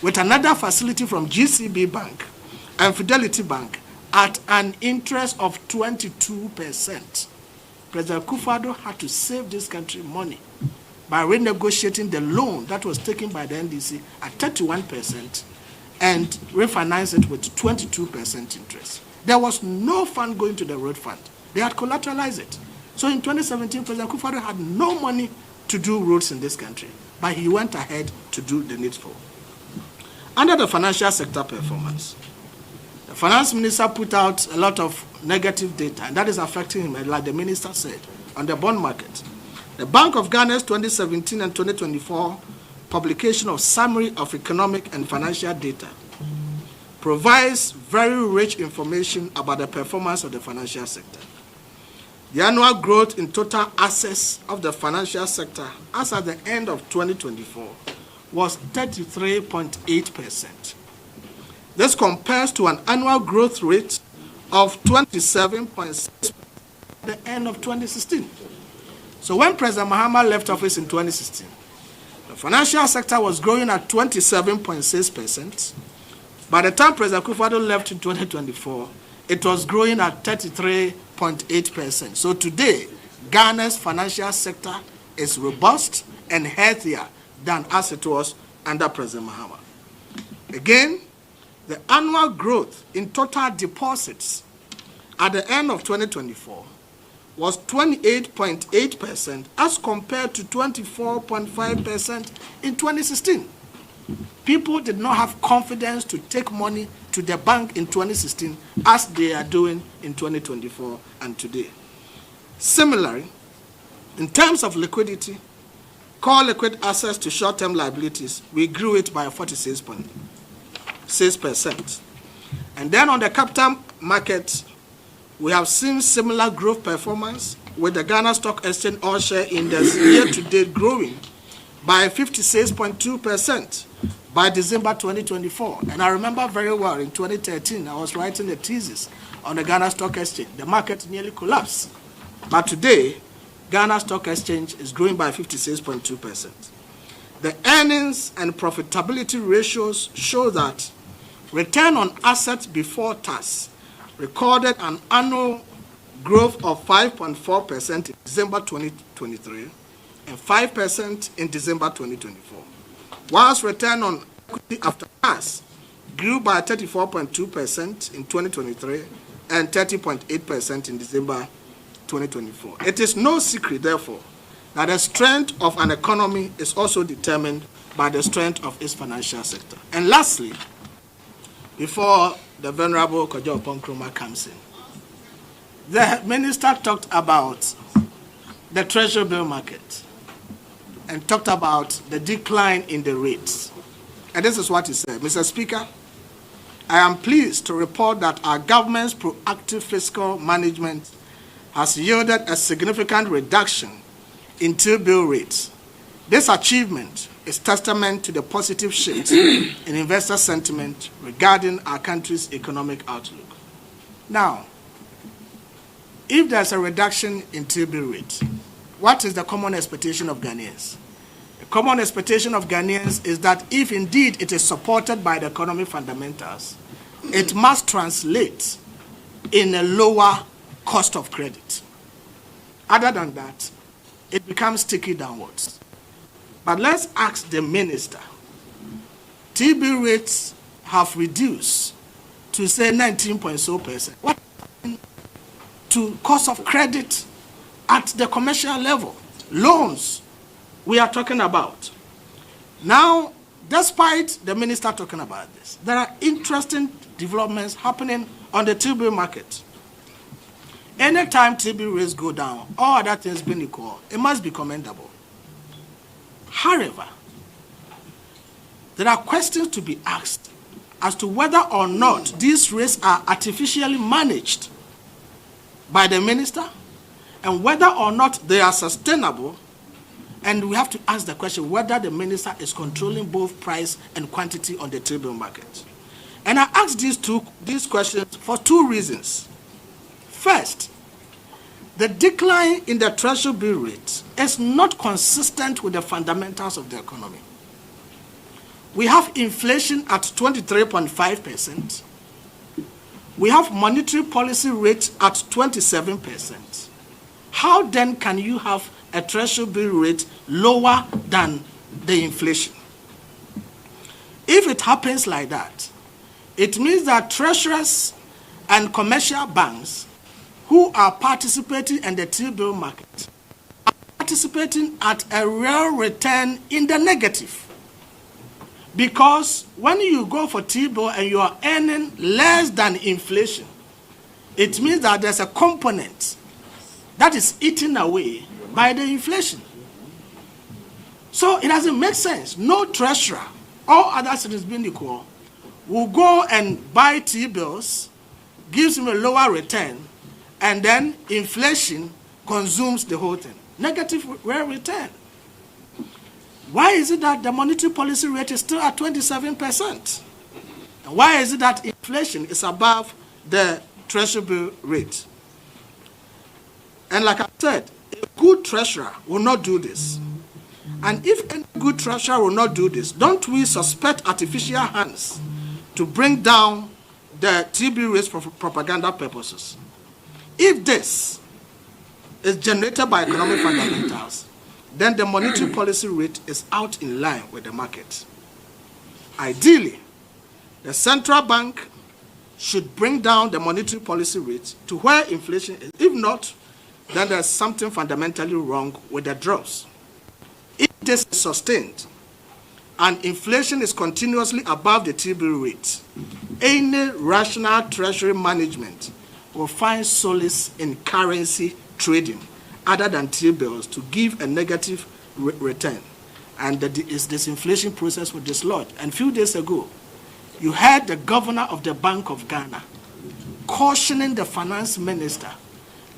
with another facility from GCB Bank and Fidelity Bank at an interest of 22%. President Akufo-Addo had to save this country money by renegotiating the loan that was taken by the NDC at 31% and refinance it with 22% interest. There was no fund going to the road fund. They had collateralized it. So in 2017, President Akufo-Addo had no money to do roads in this country, but he went ahead to do the needful. Under the financial sector performance, the finance minister put out a lot of negative data, and that is affecting him, like the minister said, on the bond market. The Bank of Ghana's 2017 and 2024 publication of Summary of Economic and Financial Data provides very rich information about the performance of the financial sector. The annual growth in total assets of the financial sector as at the end of 2024 was 33.8%. This compares to an annual growth rate of 27.6% at the end of 2016. So when President Mahama left office in 2016, the financial sector was growing at 27.6%. By the time President Akufo-Addo left in 2024, it was growing at 33.8%. So today, Ghana's financial sector is robust and healthier than as it was under President Mahama. Again, the annual growth in total deposits at the end of 2024 was 28.8% as compared to 24.5% in 2016. People did not have confidence to take money to the bank in 2016 as they are doing in 2024 and today. Similarly, in terms of liquidity, core liquid assets to short-term liabilities, we grew it by 46.6%. And then on the capital market, we have seen similar growth performance with the Ghana Stock Exchange All Share Index year-to-date growing by 56.2% by December 2024. And I remember very well in 2013, I was writing a thesis on the Ghana Stock Exchange. The market nearly collapsed. But today, Ghana Stock Exchange is growing by 56.2%. The earnings and profitability ratios show that return on assets before tax recorded an annual growth of 5.4% in December 2023 and 5% in December 2024, whilst return on equity after tax grew by 34.2% in 2023 and 30.8% in December 2024. It is no secret, therefore, that the strength of an economy is also determined by the strength of its financial sector. And lastly, before the Venerable Kojo Oponkroma comes in, the minister talked about the treasury bill market and talked about the decline in the rates. And this is what he said. Mr. Speaker, I am pleased to report that our government's proactive fiscal management has yielded a significant reduction in T-bill rates. This achievement is testament to the positive shift in investor sentiment regarding our country's economic outlook. Now, if there's a reduction in T-bill rate, what is the common expectation of Ghanaians? The common expectation of Ghanaians is that if indeed it is supported by the economic fundamentals, it must translate in a lower cost of credit. Other than that, it becomes sticky downwards. But let's ask the minister. T-bill rates have reduced to say 19.0%. What to cost of credit at the commercial level? Loans we are talking about. Now, despite the minister talking about this, there are interesting developments happening on the T-bill market. Anytime T-bill rates go down, all other things being equal, it must be commendable. However, there are questions to be asked as to whether or not these rates are artificially managed by the minister and whether or not they are sustainable. And we have to ask the question whether the minister is controlling both price and quantity on the T-bill market. And I ask these questions for two reasons. First, the decline in the treasury bill rate is not consistent with the fundamentals of the economy. We have inflation at 23.5%. We have monetary policy rate at 27%. How then can you have a treasury bill rate lower than the inflation? If it happens like that, it means that treasurers and commercial banks who are participating in the T-bill market are participating at a real return in the negative. Because when you go for T-bill and you are earning less than inflation, it means that there's a component that is eaten away by the inflation. So it doesn't make sense. No treasurer, all other citizens being equal, will go and buy T-bills, gives him a lower return, and then inflation consumes the whole thing. Negative real return. Why is it that the monetary policy rate is still at 27%? And why is it that inflation is above the treasury bill rate? And like I said, a good treasurer will not do this. And if any good treasurer will not do this, don't we suspect artificial hands to bring down the T-bill rates for propaganda purposes? If this is generated by economic fundamentals, then the monetary policy rate is out in line with the market. Ideally, The central bank should bring down the monetary policy rate to where inflation is. If not, then there's something fundamentally wrong with the drops. If this is sustained and inflation is continuously above the T-bill rate, any rational treasury management will find solace in currency trading other than T-bills to give a negative return. And this disinflation process will dislodge. And a few days ago, you heard the governor of the Bank of Ghana cautioning the finance minister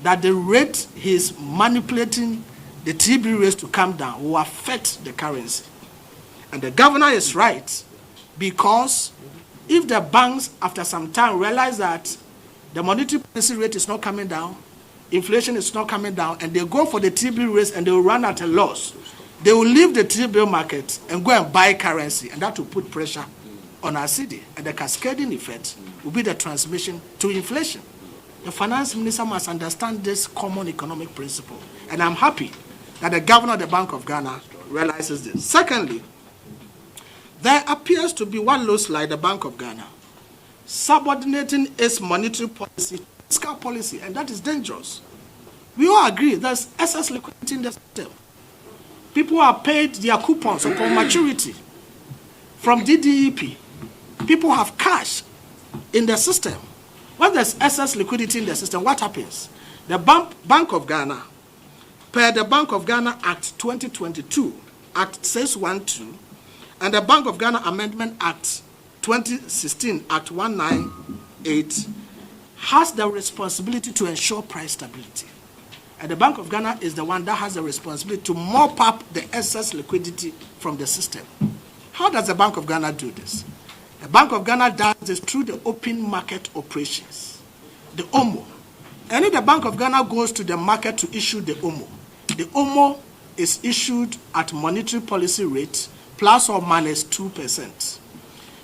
that the rate he's manipulating the T-bill rates to come down will affect the currency. And the governor is right, because if the banks after some time realize that the monetary policy rate is not coming down, inflation is not coming down, and they go for the T-bill rates and they will run at a loss, they will leave the T-bill market and go and buy currency, and that will put pressure on our city, and the cascading effect will be the transmission to inflation. The finance minister must understand this common economic principle, and I'm happy that the governor of the Bank of Ghana realizes this. Secondly, there appears to be what looks like the Bank of Ghana subordinating its monetary policy to fiscal policy, and that is dangerous. We all agree there's excess liquidity in the system. People are paid their coupons upon maturity from DDEP. People have cash in the system. When there's excess liquidity in the system, what happens? The Bank of Ghana, per the Bank of Ghana Act 2022, Act 612, and the Bank of Ghana Amendment Act 2016, Act 198, has the responsibility to ensure price stability. And the Bank of Ghana is the one that has the responsibility to mop up the excess liquidity from the system. How does the Bank of Ghana do this? The Bank of Ghana does this through the open market operations, the OMO. And if the Bank of Ghana goes to the market to issue the OMO is issued at monetary policy rate plus or minus 2%.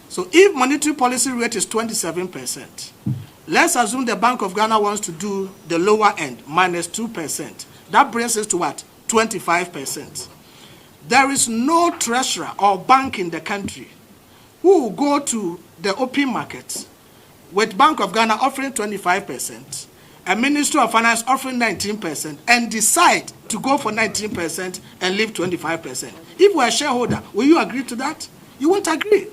So if monetary policy rate is 27%, let's assume the Bank of Ghana wants to do the lower end, minus 2%. That brings us to what? 25%. There is no treasurer or bank in the country who will go to the open market with Bank of Ghana offering 25%, a Ministry of Finance offering 19%, and decide to go for 19% and leave 25%. If we're a shareholder, will you agree to that? You won't agree.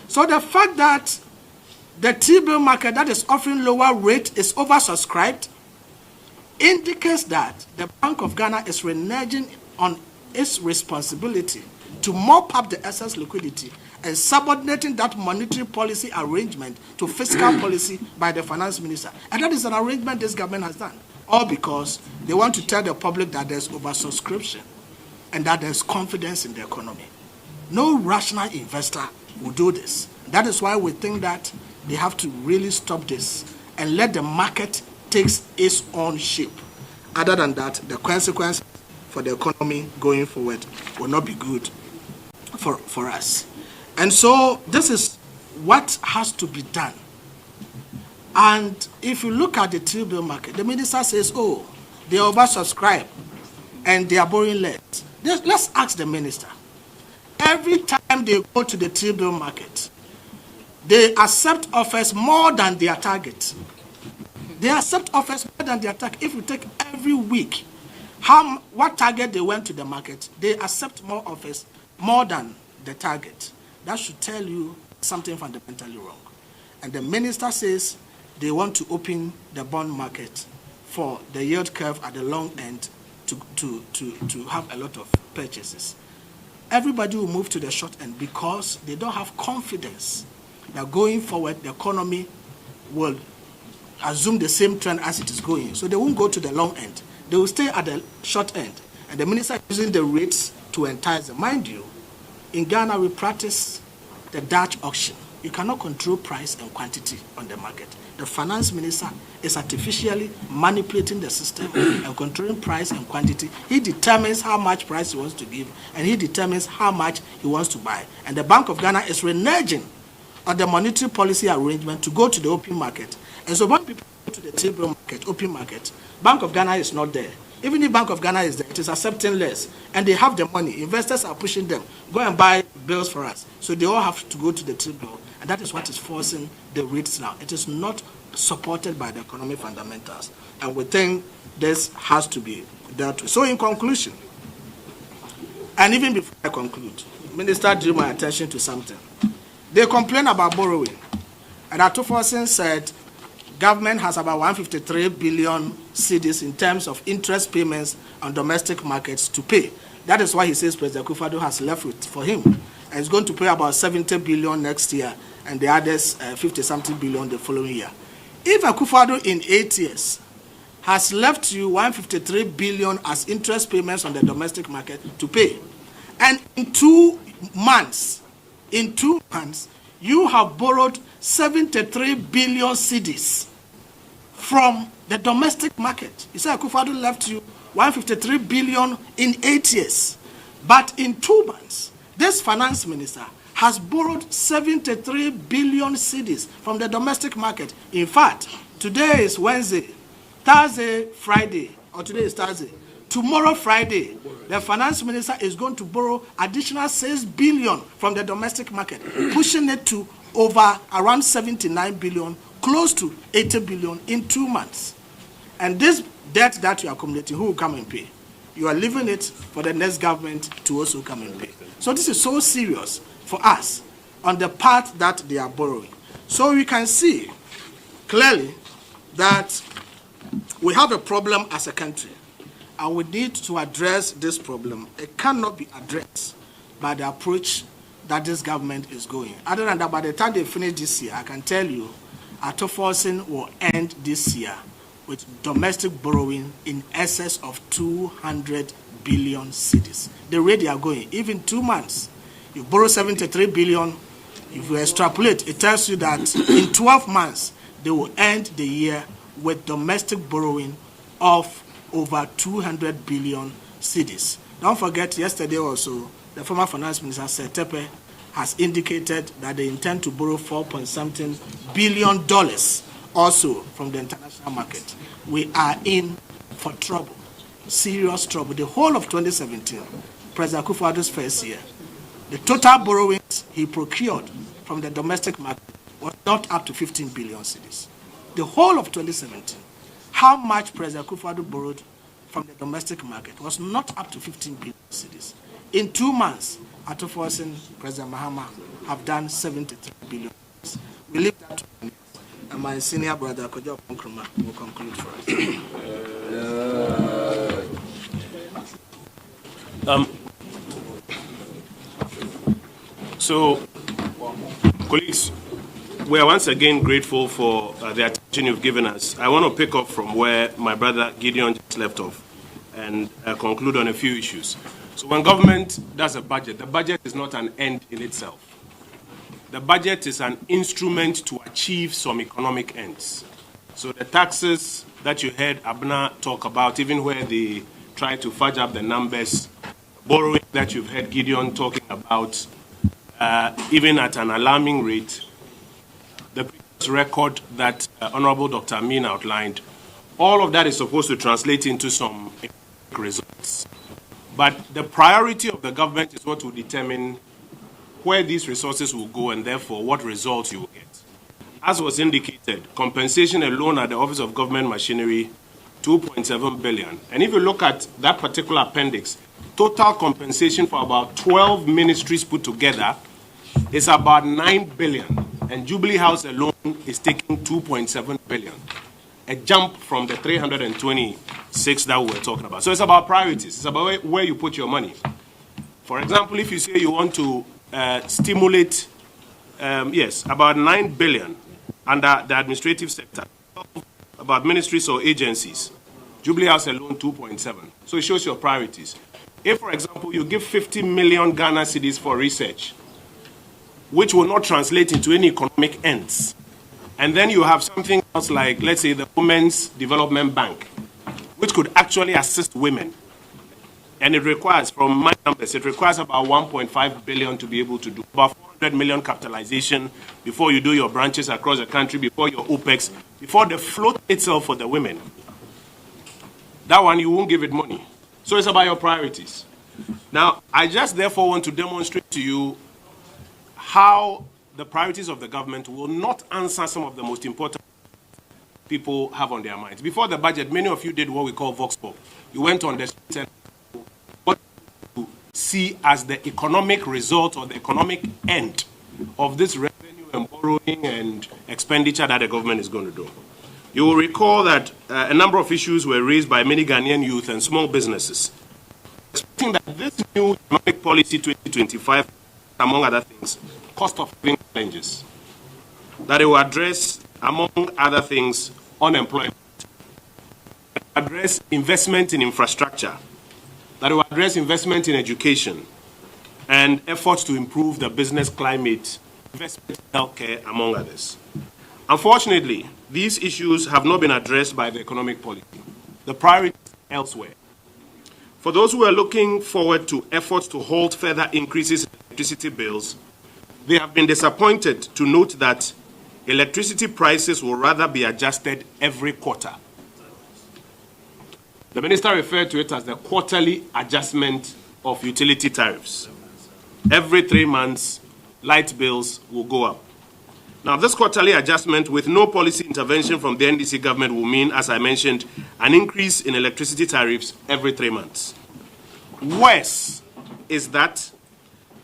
So the fact that the T-bill market that is offering lower rate is oversubscribed indicates that the Bank of Ghana is reneging on its responsibility to mop up the excess liquidity and subordinating that monetary policy arrangement to fiscal policy by the finance minister. And that is an arrangement this government has done, all because they want to tell the public that there's oversubscription and that there's confidence in the economy. No rational investor will do this. That is why we think that they have to really stop this and let the market take its own shape. Other than that, the consequence for the economy going forward will not be good for us. And so this is what has to be done. And if you look at the T-bill market, the minister says, oh, they are oversubscribed and they are borrowing less. Let's ask the minister. Every time they go to the T-bill market, they accept offers more than their target. They accept offers more than their target. If you take every week, what target they went to the market, they accept more offers more than the target. That should tell you something fundamentally wrong. And the minister says they want to open the bond market for the yield curve at the long end to have a lot of purchases. Everybody will move to the short end because they don't have confidence that going forward the economy will assume the same trend as it is going. So they won't go to the long end. They will stay at the short end. And the minister is using the rates to entice them. Mind you, in Ghana we practice the Dutch auction. You cannot control price and quantity on the market. The finance minister is artificially manipulating the system and controlling price and quantity. He determines how much price he wants to give, and he determines how much he wants to buy. And the Bank of Ghana is reneging on the monetary policy arrangement to go to the open market. And so when people go to the table market, open market, Bank of Ghana is not there. Even if Bank of Ghana is there, it is accepting less. And they have the money. Investors are pushing them. Go and buy bills for us. So they all have to go to the T-bill, and that is what is forcing the rates now. It is not supported by the economic fundamentals, and we think this has to be dealt with. So in conclusion, and even before I conclude, Minister drew my attention to something. They complain about borrowing, and Atuforsen said government has about 153 billion cedis in terms of interest payments on domestic markets to pay. That is why he says President Akufo-Addo has left with for him. And he's going to pay about 70 billion next year, and the others 50-something billion the following year. If Akufo-Addo in 8 years has left you 153 billion as interest payments on the domestic market to pay, and in 2 months, you have borrowed 73 billion cedis from the domestic market. You say Akufo-Addo left you 153 billion in 8 years. But in 2 months, this finance minister has borrowed 73 billion cedis from the domestic market. In fact, today is Wednesday, Thursday, Friday, or today is Thursday. Tomorrow, Friday, the finance minister is going to borrow additional 6 billion from the domestic market, pushing it to over around 79 billion, close to 80 billion in 2 months. And this debt that you are accumulating, who will come and pay? You are leaving it for the next government to also come and pay. So this is so serious for us on the part that they are borrowing. So we can see clearly that we have a problem as a country, and we need to address this problem. It cannot be addressed by the approach that this government is going. Other than that, by the time they finish this year, I can tell you, Atuforsen will end this year with domestic borrowing in excess of 200 billion cedis. The rate they are going, even 2 months, you borrow 73 billion, if you extrapolate, it tells you that in 12 months, they will end the year with domestic borrowing of over 200 billion cedis. Don't forget, yesterday also, the former finance minister, Setepe, has indicated that they intend to borrow $4.something billion also from the international market. We are in for trouble, serious trouble. The whole of 2017, President Akufo-Addo's first year, the total borrowings he procured from the domestic market was not up to 15 billion cedis. The whole of 2017, how much President Akufo-Addo borrowed from the domestic market was not up to 15 billion cedis. In 2 months, Atuforsen, President Mahama have done 73 billion. We leave that to me, and my senior brother, Kojo Nkrumah, will conclude for us. So, colleagues, we are once again grateful for the attention you've given us. I want to pick up from where my brother Gideon just left off and conclude on a few issues. So when government does a budget, the budget is not an end in itself. The budget is an instrument to achieve some economic ends. So the taxes that you heard Abna talk about, even where they try to fudge up the numbers, borrowing that you've heard Gideon talking about, even at an alarming rate, the previous record that Honorable Dr. Amin outlined, all of that is supposed to translate into some results. But the priority of the government is what will determine where these resources will go and therefore what results you will get. As was indicated, compensation alone at the Office of Government Machinery, 2.7 billion. And if you look at that particular appendix, total compensation for about 12 ministries put together is about 9 billion. And Jubilee House alone is taking 2.7 billion. A jump from the 326 that we were talking about. So it's about priorities. It's about where you put your money. For example, if you say you want to stimulate, about 9 billion under the administrative sector, about ministries or agencies, Jubilee House alone 2.7. So it shows your priorities. If, for example, you give 50 million Ghana cedis for research, which will not translate into any economic ends, and then you have something else like, let's say, the Women's Development Bank, which could actually assist women. And it requires, from my numbers, it requires about 1.5 billion to be able to do. About 400 million capitalization before you do your branches across the country, before your OPEX, before the float itself for the women. That one, you won't give it money. So it's about your priorities. Now, I just therefore want to demonstrate to you how the priorities of the government will not answer some of the most important people have on their minds. Before the budget, many of you did what we call vox pop. You went on the street and what you see as the economic result or the economic end of this revenue and borrowing and expenditure that the government is going to do. You will recall that a number of issues were raised by many Ghanaian youth and small businesses, expecting that this new economic policy 2025, among other things, cost of living challenges, that it will address, among other things, unemployment, address investment in infrastructure, that it will address investment in education, and efforts to improve the business climate, investment in healthcare, among others. Unfortunately, these issues have not been addressed by the economic policy. The priority is elsewhere. For those who are looking forward to efforts to halt further increases in electricity bills, they have been disappointed to note that electricity prices will rather be adjusted every quarter. The minister referred to it as the quarterly adjustment of utility tariffs. Every 3 months, light bills will go up. Now, this quarterly adjustment with no policy intervention from the NDC government will mean, as I mentioned, an increase in electricity tariffs every 3 months. Worse is that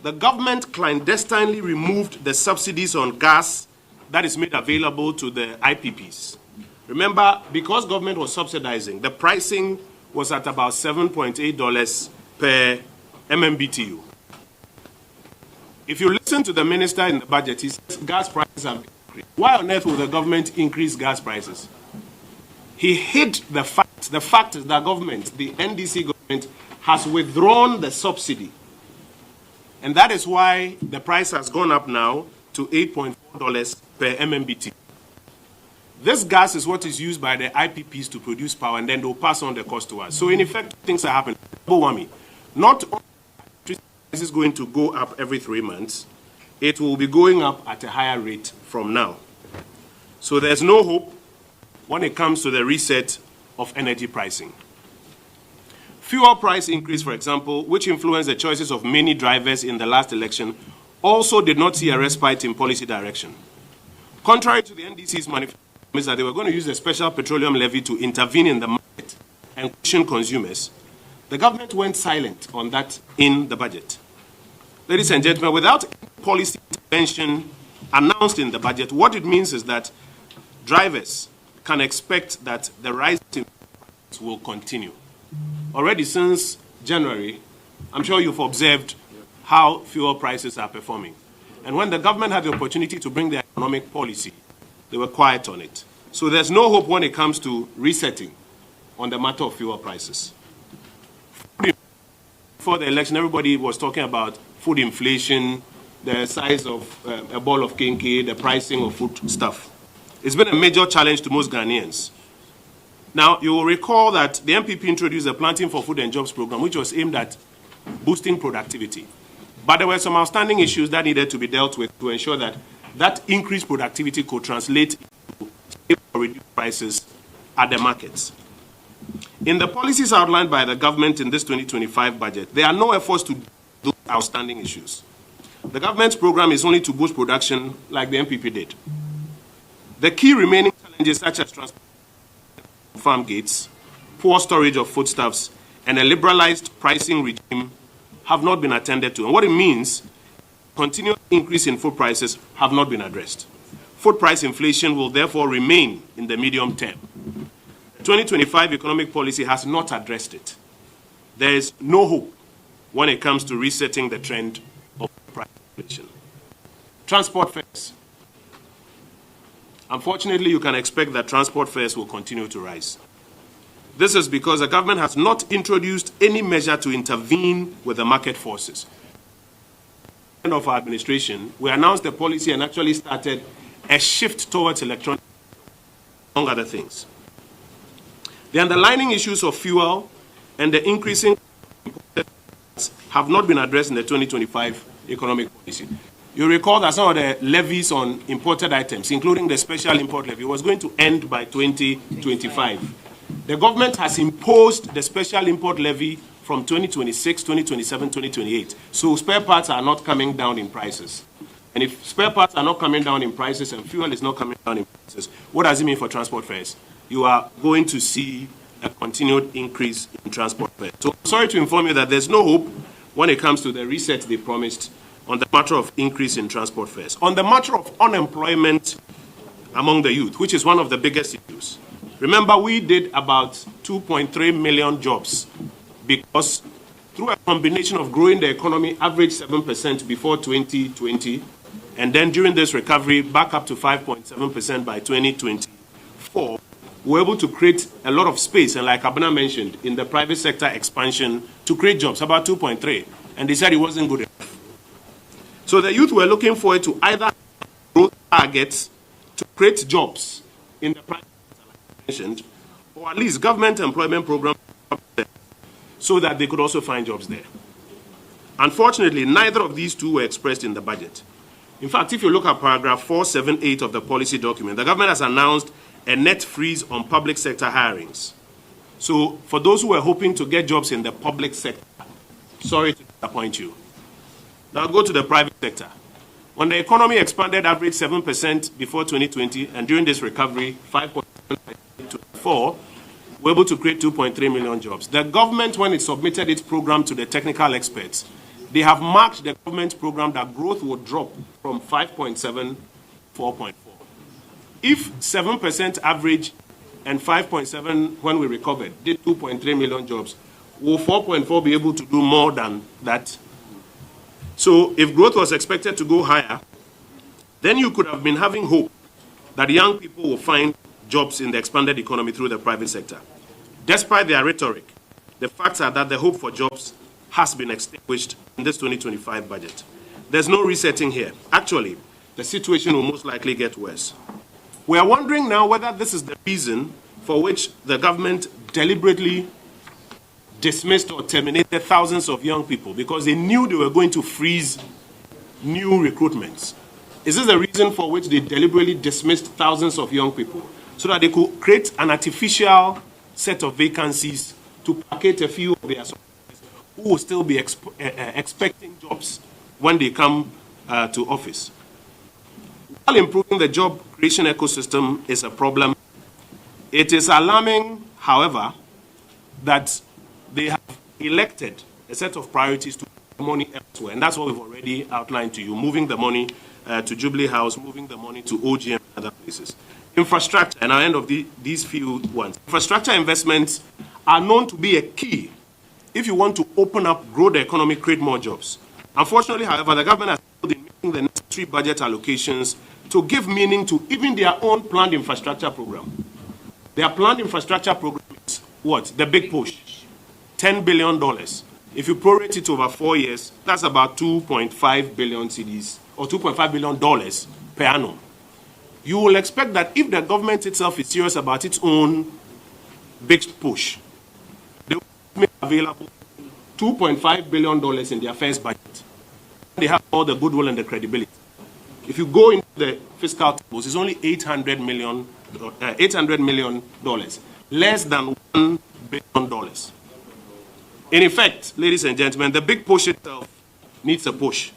the government clandestinely removed the subsidies on gas that is made available to the IPPs. Remember, because government was subsidizing, the pricing was at about $7.8 per MMBTU. If you listen to the minister in the budget, he says gas prices have increased. Why on earth will the government increase gas prices? He hid the fact that government, the NDC government, has withdrawn the subsidy. And that is why the price has gone up now to $8.4 per MMBTU. This gas is what is used by the IPPs to produce power, and then they'll pass on the cost to us. So in effect, things are happening. Not only this is going to go up every 3 months, it will be going up at a higher rate from now. So there's no hope when it comes to the reset of energy pricing. Fuel price increase, for example, which influenced the choices of many drivers in the last election, also did not see a respite in policy direction. Contrary to the NDC's manifesto that they were going to use the special petroleum levy to intervene in the market and cushion consumers, the government went silent on that in the budget. Ladies and gentlemen, without policy intervention announced in the budget, what it means is that drivers can expect that the rise in prices will continue. Already since January, I'm sure you've observed how fuel prices are performing. And when the government had the opportunity to bring their economic policy, they were quiet on it. So there's no hope when it comes to resetting on the matter of fuel prices. Before the election, everybody was talking about food inflation, the size of a ball of kinky, the pricing of food stuff. It's been a major challenge to most Ghanaians. Now, you will recall that the MPP introduced the Planting for Food and Jobs program, which was aimed at boosting productivity. But there were some outstanding issues that needed to be dealt with to ensure that that increased productivity could translate into reduced prices at the markets. In the policies outlined by the government in this 2025 budget, there are no efforts to those outstanding issues. The government's program is only to boost production like the MPP did. The key remaining challenges such as transport farm gates, poor storage of foodstuffs, and a liberalized pricing regime have not been attended to. And what it means, continued increase in food prices have not been addressed. Food price inflation will therefore remain in the medium term. The 2025 economic policy has not addressed it. There is no hope when it comes to resetting the trend of price inflation. Transport fares. Unfortunately, you can expect that transport fares will continue to rise. This is because the government has not introduced any measure to intervene with the market forces. At the end of our administration, we announced the policy and actually started a shift towards electronic, among other things. The underlying issues of fuel and the increasing have not been addressed in the 2025 economic policy. You recall that some of the levies on imported items, including the special import levy, was going to end by 2025. The government has imposed the special import levy from 2026, 2027, 2028. So spare parts are not coming down in prices. And if spare parts are not coming down in prices and fuel is not coming down in prices, what does it mean for transport fares? You are going to see a continued increase in transport fares. So I'm sorry to inform you that there's no hope when it comes to the reset they promised on the matter of increase in transport fares. On the matter of unemployment among the youth, which is one of the biggest issues. Remember, we did about 2.3 million jobs because through a combination of growing the economy, average 7% before 2020, and then during this recovery, back up to 5.7% by 2024, we were able to create a lot of space, and like Abena mentioned, in the private sector expansion to create jobs, about 2.3, and they said it wasn't good enough. So the youth were looking forward to either growth targets to create jobs in the private sector, like I mentioned, or at least government employment programs so that they could also find jobs there. Unfortunately, neither of these two were expressed in the budget. In fact, if you look at paragraph 478 of the policy document, the government has announced a net freeze on public sector hirings. So for those who were hoping to get jobs in the public sector, sorry to disappoint you. Now go to the private sector. When the economy expanded average 7% before 2020, and during this recovery, 5.7% by 2024, we were able to create 2.3 million jobs. The government, when it submitted its program to the technical experts, they have marked the government program that growth would drop from 5.7 to 4.4. If 7% average and 5.7 when we recovered did 2.3 million jobs, will 4.4 be able to do more than that? So if growth was expected to go higher, then you could have been having hope that young people will find jobs in the expanded economy through the private sector. Despite their rhetoric, the facts are that the hope for jobs has been extinguished in this 2025 budget. There's no resetting here. Actually, the situation will most likely get worse. We are wondering now whether this is the reason for which the government deliberately dismissed or terminated thousands of young people because they knew they were going to freeze new recruitments. Is this the reason for which they deliberately dismissed thousands of young people so that they could create an artificial set of vacancies to placate a few of their supporters who will still be expecting jobs when they come to office? While improving the job creation ecosystem is a problem, it is alarming, however, that they have elected a set of priorities to put money elsewhere. And that's what we've already outlined to you, moving the money to Jubilee House, moving the money to OGM and other places. Infrastructure, and I'll end of these few ones. Infrastructure investments are known to be a key if you want to open up, grow the economy, create more jobs. Unfortunately, however, the government has failed in making the necessary budget allocations to give meaning to even their own planned infrastructure program. Their planned infrastructure program is what? The big push. $10 billion. If you prorate it over 4 years, that's about 2.5 billion cedis or $2.5 billion per annum. You will expect that if the government itself is serious about its own big push, they will make available $2.5 billion in their first budget. They have all the goodwill and the credibility. If you go into the fiscal tables, it's only $800 million, less than $1 billion. In effect, ladies and gentlemen, the big push itself needs a push.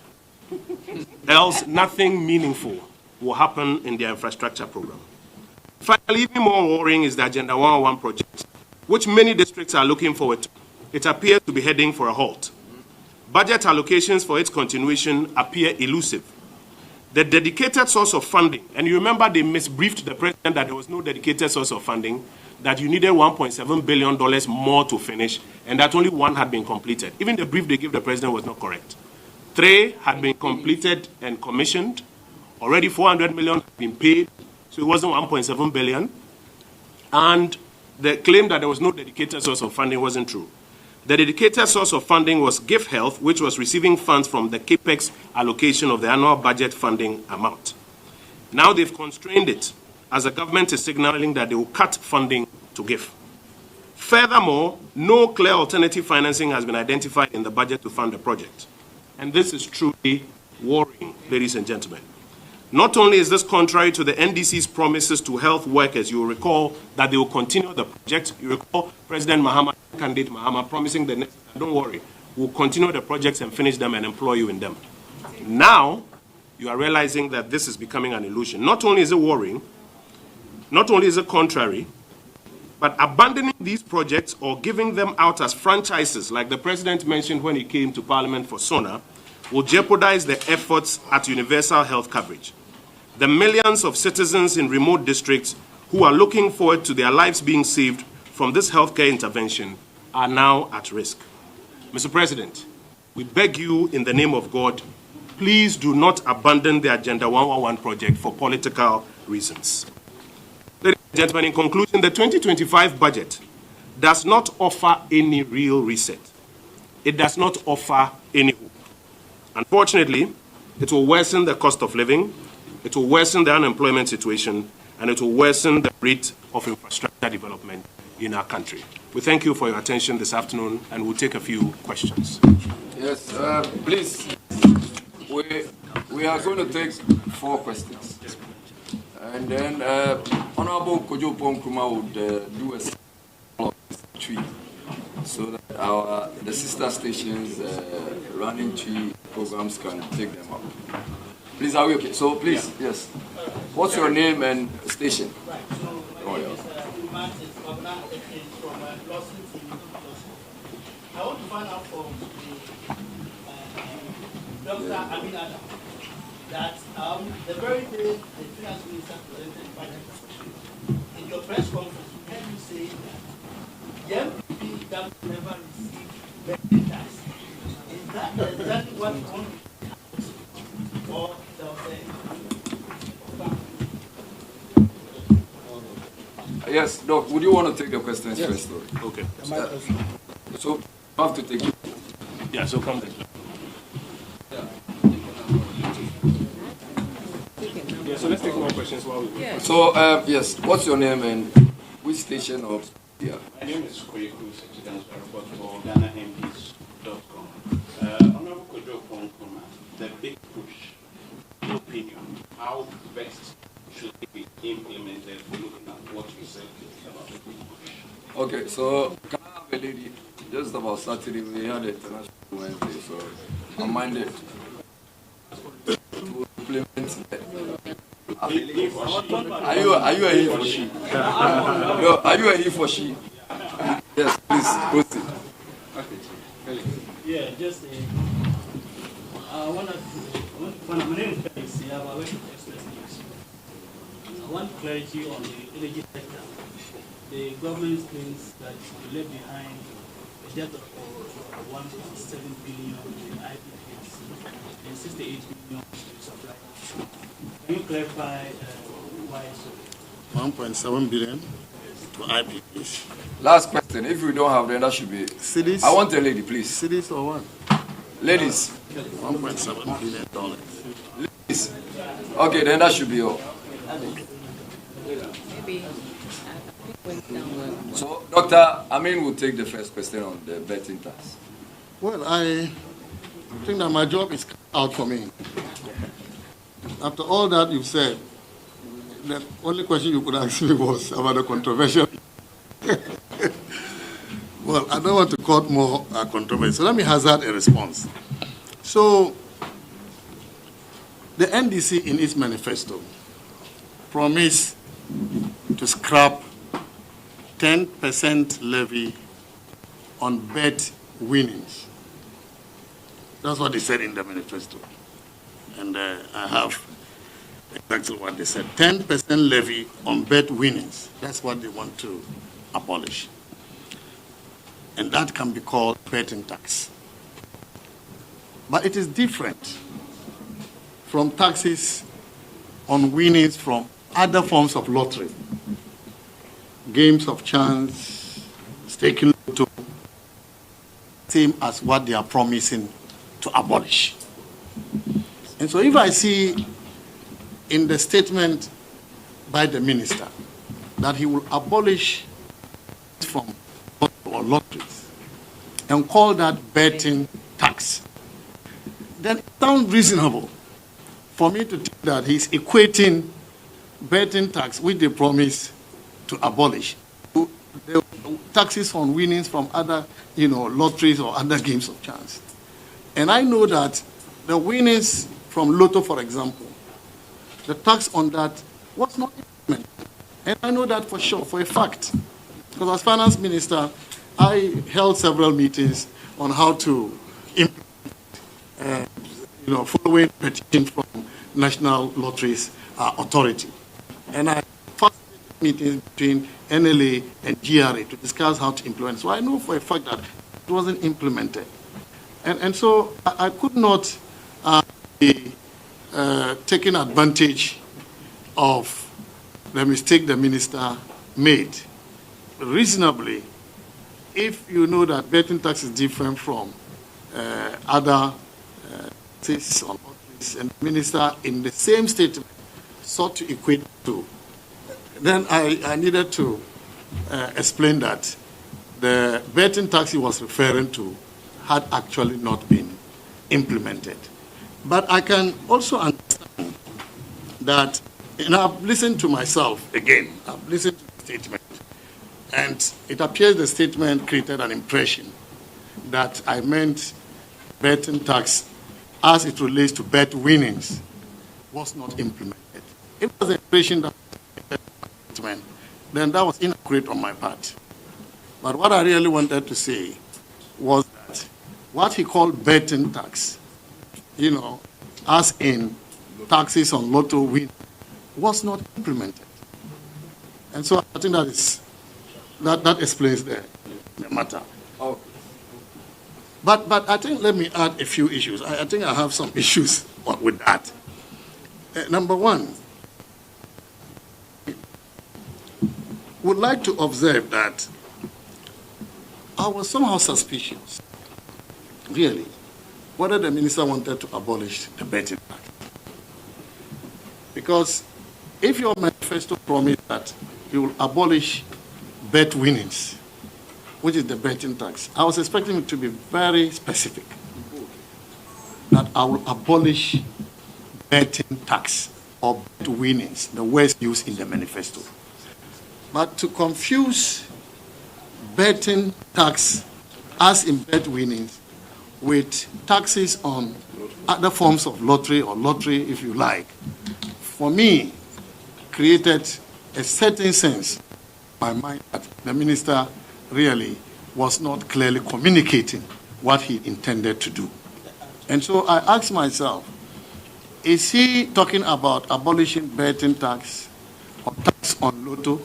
Else, nothing meaningful will happen in their infrastructure program. Finally, even more worrying is the Agenda 101 project, which many districts are looking forward to. It appears to be heading for a halt. Budget allocations for its continuation appear elusive. The dedicated source of funding, and you remember they misbriefed the president that there was no dedicated source of funding, that you needed $1.7 billion more to finish, and that only one had been completed. Even the brief they gave the president was not correct. 3 had been completed and commissioned. Already 400 million had been paid, so it wasn't 1.7 billion. And the claim that there was no dedicated source of funding wasn't true. The dedicated source of funding was Gift Health, which was receiving funds from the CAPEX allocation of the annual budget funding amount. Now they've constrained it, as the government is signaling that they will cut funding to GIF. Furthermore, no clear alternative financing has been identified in the budget to fund the project. And this is truly worrying, ladies and gentlemen. Not only is this contrary to the NDC's promises to health workers, you will recall that they will continue the project. You recall President Mahama, candidate Mahama, promising the next, don't worry, we'll continue the projects and finish them and employ you in them. Now, you are realizing that this is becoming an illusion. Not only is it worrying, not only is it contrary, but abandoning these projects or giving them out as franchises, like the President mentioned when he came to Parliament for SONA, will jeopardize the efforts at universal health coverage. The millions of citizens in remote districts who are looking forward to their lives being saved from this healthcare intervention are now at risk. Mr. President, we beg you in the name of God, please do not abandon the Agenda 111 project for political reasons. Ladies and gentlemen, in conclusion, the 2025 budget does not offer any real reset. It does not offer any hope. Unfortunately, it will worsen the cost of living, it will worsen the unemployment situation, and it will worsen the rate of infrastructure development in our country. We thank you for your attention this afternoon, and we'll take a few questions. Yes, please. We are going to take 4 questions. And then Honorable Kojo Ponkruma would do a tweet so that the sister stations running tree programs can take them up. Please, are we okay? So please, yes. What's your name and station? Oh, yeah. I want to find out from Dr. Amin Adam that the very day the finance minister presented the budget in your press conference, you heard you say that the MPP that never received better tax. Is that exactly what you want to or Yes, Doc, would you want to take the questions first? Okay. So, you have to take it. Yeah, so come there. Yeah, so let's take more questions while we wait. So, yes, what's your name and which station of here? My name is Koyeku Secretary Report for GhanaMPs.com. Honorable Kojo Ponkruma, the big push, your opinion, how best should it be implemented looking at what you said about the big push? Okay, so can I have a lady? Just about Saturday, we had a international Wednesday, so I'm minded to implement that. Are you a he for she? No, are you a he for she? Yes, please, proceed. yeah, just I want to my name is Felix. I work with Express News. I want clarity on the energy sector. The government claims that we left behind a debt of 1.7 billion in IPPs and 68 billion in supply. Can you clarify why so? 1.7 billion to IPPs. Last question. If we don't have them, that should be. Cities? I want a lady, please. Cities or what? Ladies. $1.7 billion. Ladies. Okay, then that should be all. Maybe. So, Dr. Amin will take the first question on the betting tax. Well, I think that my job is out for me. After all that you've said, the only question you could ask me was about the controversial. Well, I don't want to quote more controversy. So let me hazard a response. So, the NDC in its manifesto promised to scrap 10% levy on bet winnings. That's what they said in the manifesto. And I have exactly what they said. 10% levy on bet winnings. That's what they want to abolish. And that can be called betting tax. But it is different from taxes on winnings from other forms of lottery. Games of chance, staking lotto, same as what they are promising to abolish. And so if I see in the statement by the minister that he will abolish from lotteries and call that betting tax, then it sounds reasonable for me to think that he's equating betting tax, which they promise to abolish, to the taxes on winnings from other, lotteries or other games of chance. And I know that the winnings from Lotto, for example, the tax on that was not implemented. And I know that for sure, for a fact. Because as finance minister, I held several meetings on how to implement, following petition from National Lotteries Authority. And I facilitated meetings between NLA and GRA to discuss how to implement. So I know for a fact that it wasn't implemented. And so I could not be taking advantage of the mistake the minister made. Reasonably, if you know that betting tax is different from other taxes on lotteries, and the minister in the same statement sought to equate to, then I needed to explain that the betting tax he was referring to had actually not been implemented. But I can also understand that, I've listened to myself again, I've listened to the statement, and it appears the statement created an impression that I meant betting tax as it relates to bet winnings was not implemented. If it was an impression that then that was inaccurate on my part. But what I really wanted to say was that what he called betting tax, as in taxes on lotto win, was not implemented. And so I think that explains the matter. Oh. But I think, let me add a few issues. I think I have some issues with that. Number one, would like to observe that I was somehow suspicious, really, whether the minister wanted to abolish the betting tax. Because if your manifesto promised that you will abolish bet winnings, which is the betting tax, I was expecting it to be very specific, that I will abolish betting tax or bet winnings, the words used in the manifesto. But to confuse betting tax as in bet winnings with taxes on other forms of lottery, or lottery if you like, for me, created a certain sense in my mind that the minister really was not clearly communicating what he intended to do. And so I asked myself, is he talking about abolishing betting tax, or tax on lotto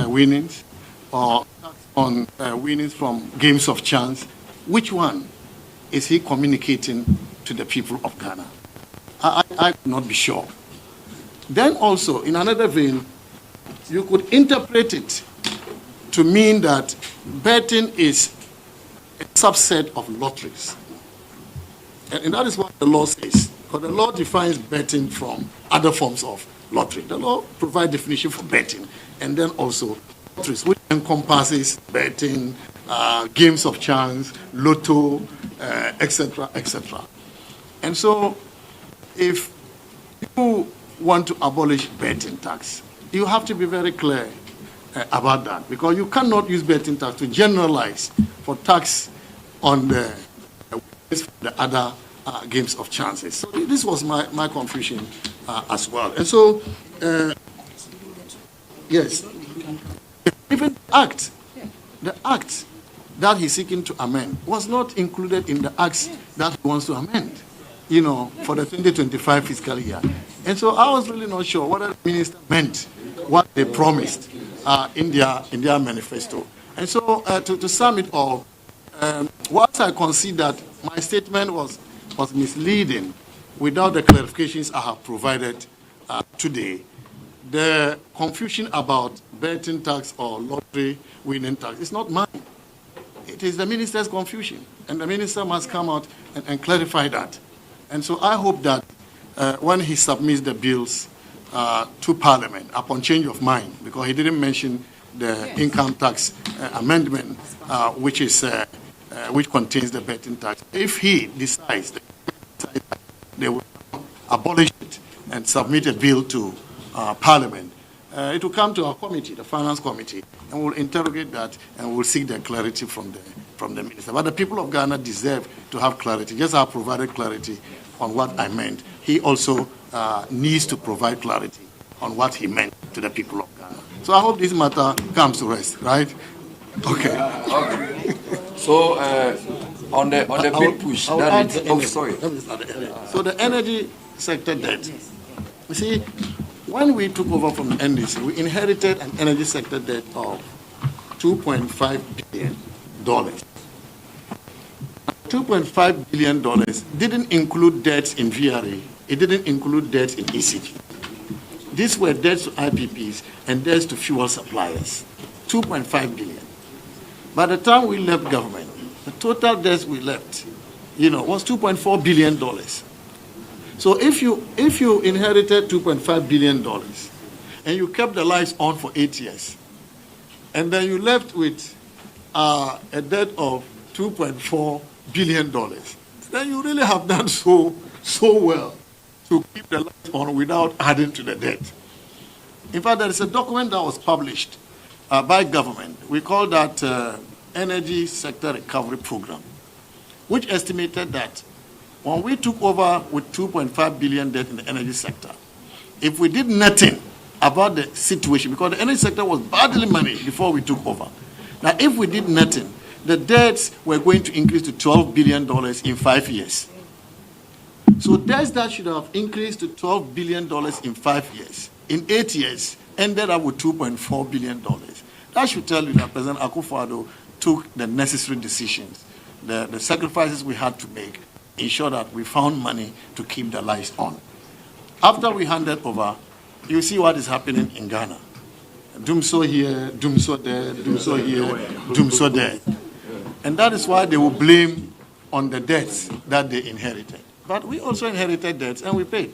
winnings, or tax on winnings from games of chance? Which one is he communicating to the people of Ghana? I could not be sure. Then also, in another vein, you could interpret it to mean that betting is a subset of lotteries. And that is what the law says. Because the law defines betting from other forms of lottery. The law provides definition for betting, and then also lotteries, which encompasses betting, games of chance, lotto, etc., etc. And so, if you want to abolish betting tax, you have to be very clear about that, because you cannot use betting tax to generalize for tax on the other games of chances. So this was my confusion as well. And so, yes, even the act that he's seeking to amend was not included in the acts that he wants to amend, for the 2025 fiscal year. And so I was really not sure whether the minister meant what they promised in their manifesto. And so to sum it all, once I concede that my statement was misleading without the clarifications I have provided today, the confusion about betting tax or lottery winning tax is not mine. It is the minister's confusion, and the minister must come out and clarify that. And so I hope that when he submits the bills to Parliament upon change of mind, because he didn't mention the income tax amendment, which contains the betting tax. If he decides that they will abolish it and submit a bill to Parliament, it will come to our committee, the Finance Committee, and we'll interrogate that and we'll seek the clarity from the minister. But the people of Ghana deserve to have clarity. Just have provided clarity on what I meant, he also needs to provide clarity on what he meant to the people of Ghana. So I hope this matter comes to rest, right? Okay. Okay. So on the big push, that is, oh, sorry. So the energy sector debt. You see, when we took over from the NDC, we inherited an energy sector debt of $2.5 billion. $2.5 billion didn't include debts in VRA. It didn't include debts in ECG. These were debts to IPPs and debts to fuel suppliers. 2.5 billion. By the time we left government, the total debts we left, was $2.4 billion. So if you inherited $2.5 billion and you kept the lights on for 8 years, and then you left with a debt of $2.4 billion, then you really have done so well to keep the lights on without adding to the debt. In fact, there is a document that was published by government. We call that Energy Sector Recovery Program, which estimated that when we took over with $2.5 billion debt in the energy sector, if we did nothing about the situation, because the energy sector was badly managed before we took over. Now, if we did nothing, the debts were going to increase to $12 billion in 5 years. So debts that should have increased to $12 billion in 5 years, in 8 years, ended up with $2.4 billion. That should tell you that President Akufo-Addo took the necessary decisions, the sacrifices we had to make, ensure that we found money to keep the lights on. After we handed over, you see what is happening in Ghana. Doomso here, doomso there, doomso here, doomso there. And that is why they will blame on the debts that they inherited. But we also inherited debts and we paid.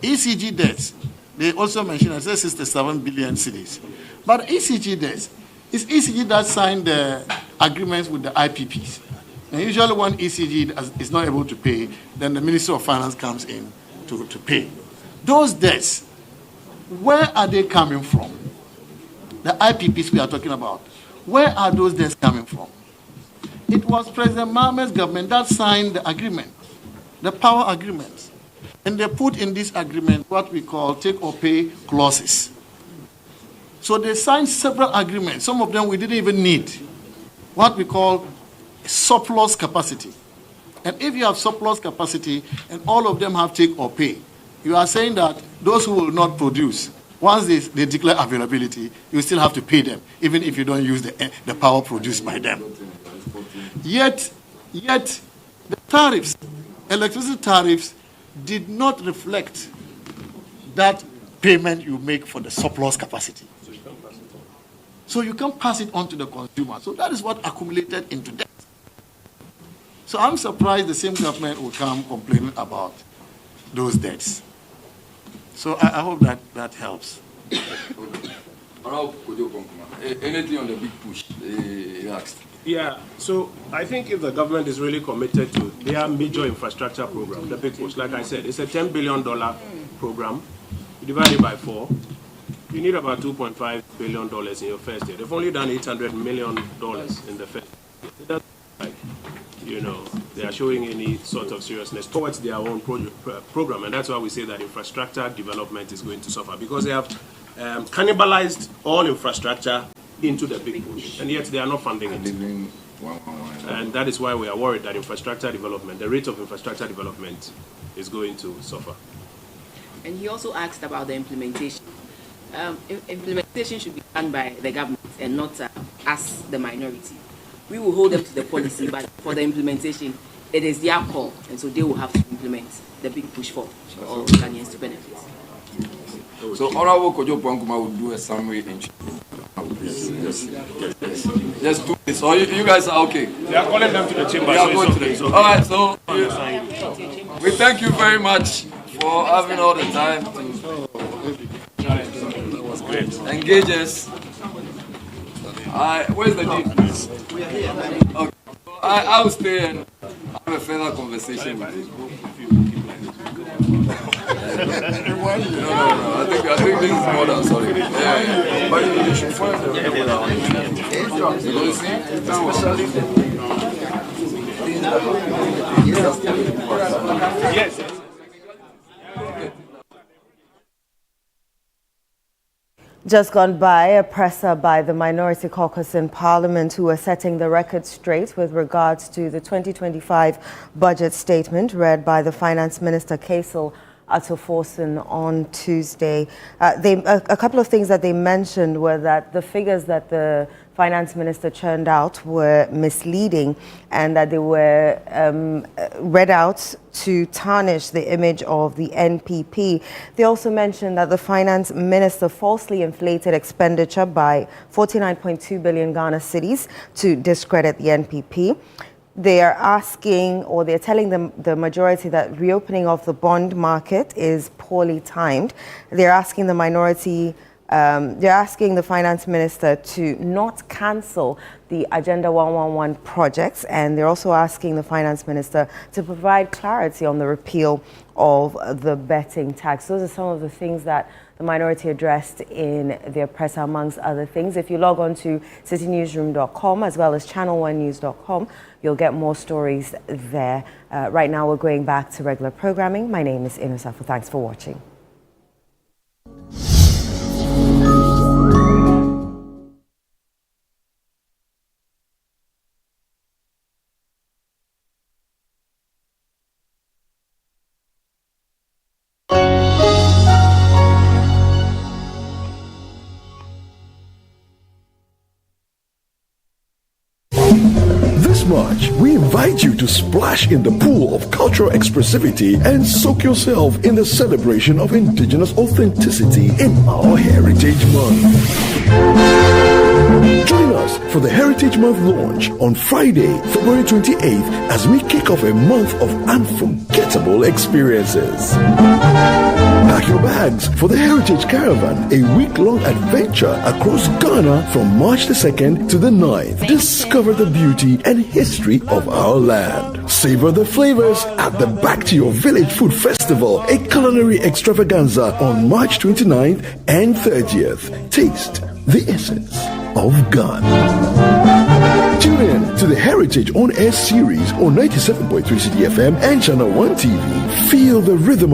ECG debts, they also mentioned as 67 billion cedis. But ECG debts, it's ECG that signed the agreements with the IPPs. And usually when ECG is not able to pay, then the Ministry of Finance comes in to pay. Those debts, where are they coming from? The IPPs we are talking about, where are those debts coming from? It was President Mohammed's government that signed the agreement, the power agreement. And they put in this agreement what we call take or pay clauses. So they signed several agreements. Some of them we didn't even need. What we call surplus capacity. And if you have surplus capacity and all of them have take or pay, you are saying that those who will not produce, once they declare availability, you still have to pay them, even if you don't use the power produced by them. Yet the tariffs, electricity tariffs, did not reflect that payment you make for the surplus capacity. So you can't pass it on to the consumer. So that is what accumulated into debt. So I'm surprised the same government will come complaining about those debts. So I hope that helps. Anything on the big push? He asked. Yeah, so I think if the government is really committed to their major infrastructure program, the big push, like I said, it's a $10 billion program. You divide it by 4, you need about $2.5 billion in your first year. They've only done $800 million in the first year. It doesn't like, they are showing any sort of seriousness towards their own program, and that's why we say that infrastructure development is going to suffer, because they have cannibalized all infrastructure into the big push, and yet they are not funding it. And that is why we are worried that infrastructure development, the rate of infrastructure development is going to suffer. And he also asked about the implementation. Implementation should be done by the government and not us, the minority. We will hold them to the policy, but for the implementation, it is their call, and so they will have to implement the big push for all Ghanaians to benefit. So Honorable Kojo Pankuma will do a summary in Yes. Just do this. So you guys are okay? They are calling them to the chamber. We are going to the. All right, so we thank you very much for having all the time to engage us. Where's the dean? We are here. Okay. I will stay and have a further conversation with you. No. I think this is more than sorry. Yeah. But you should find the Yes. Just gone by, a presser by the Minority Caucus in Parliament who are setting the record straight with regards to the 2025 budget statement read by the Finance Minister Fiscal on Tuesday. A couple of things that they mentioned were that the figures that the Finance Minister churned out were misleading and that they were read out to tarnish the image of the NPP. They also mentioned that the Finance Minister falsely inflated expenditure by 49.2 billion Ghana cedis to discredit the NPP. They are asking, or they're telling the majority that reopening of the bond market is poorly timed. They're asking the minority, they're asking the Finance Minister to not cancel the Agenda 111 projects, and they're also asking the Finance Minister to provide clarity on the repeal of the betting tax. Those are some of the things that the minority addressed in their press, amongst other things. If you log on to citynewsroom.com as well as channel1news.com, you'll get more stories there. Right now, we're going back to regular programming. My name is Inosafo. Thanks for watching. March, we invite you to splash in the pool of cultural expressivity and soak yourself in the celebration of indigenous authenticity in our Heritage Month. Join us for the Heritage Month launch on Friday, February 28th as we kick off a month of unforgettable experiences. Pack your bags for the Heritage Caravan, a week-long adventure across Ghana from March the 2nd to the 9th. Discover the beauty and history of our land. Savor the flavors at the Back to Your Village Food Festival, a culinary extravaganza on March 29th and 30th. Taste the essence of Ghana. Tune in to the Heritage On Air series on 97.3 CDFM and Channel 1 TV. Feel the rhythm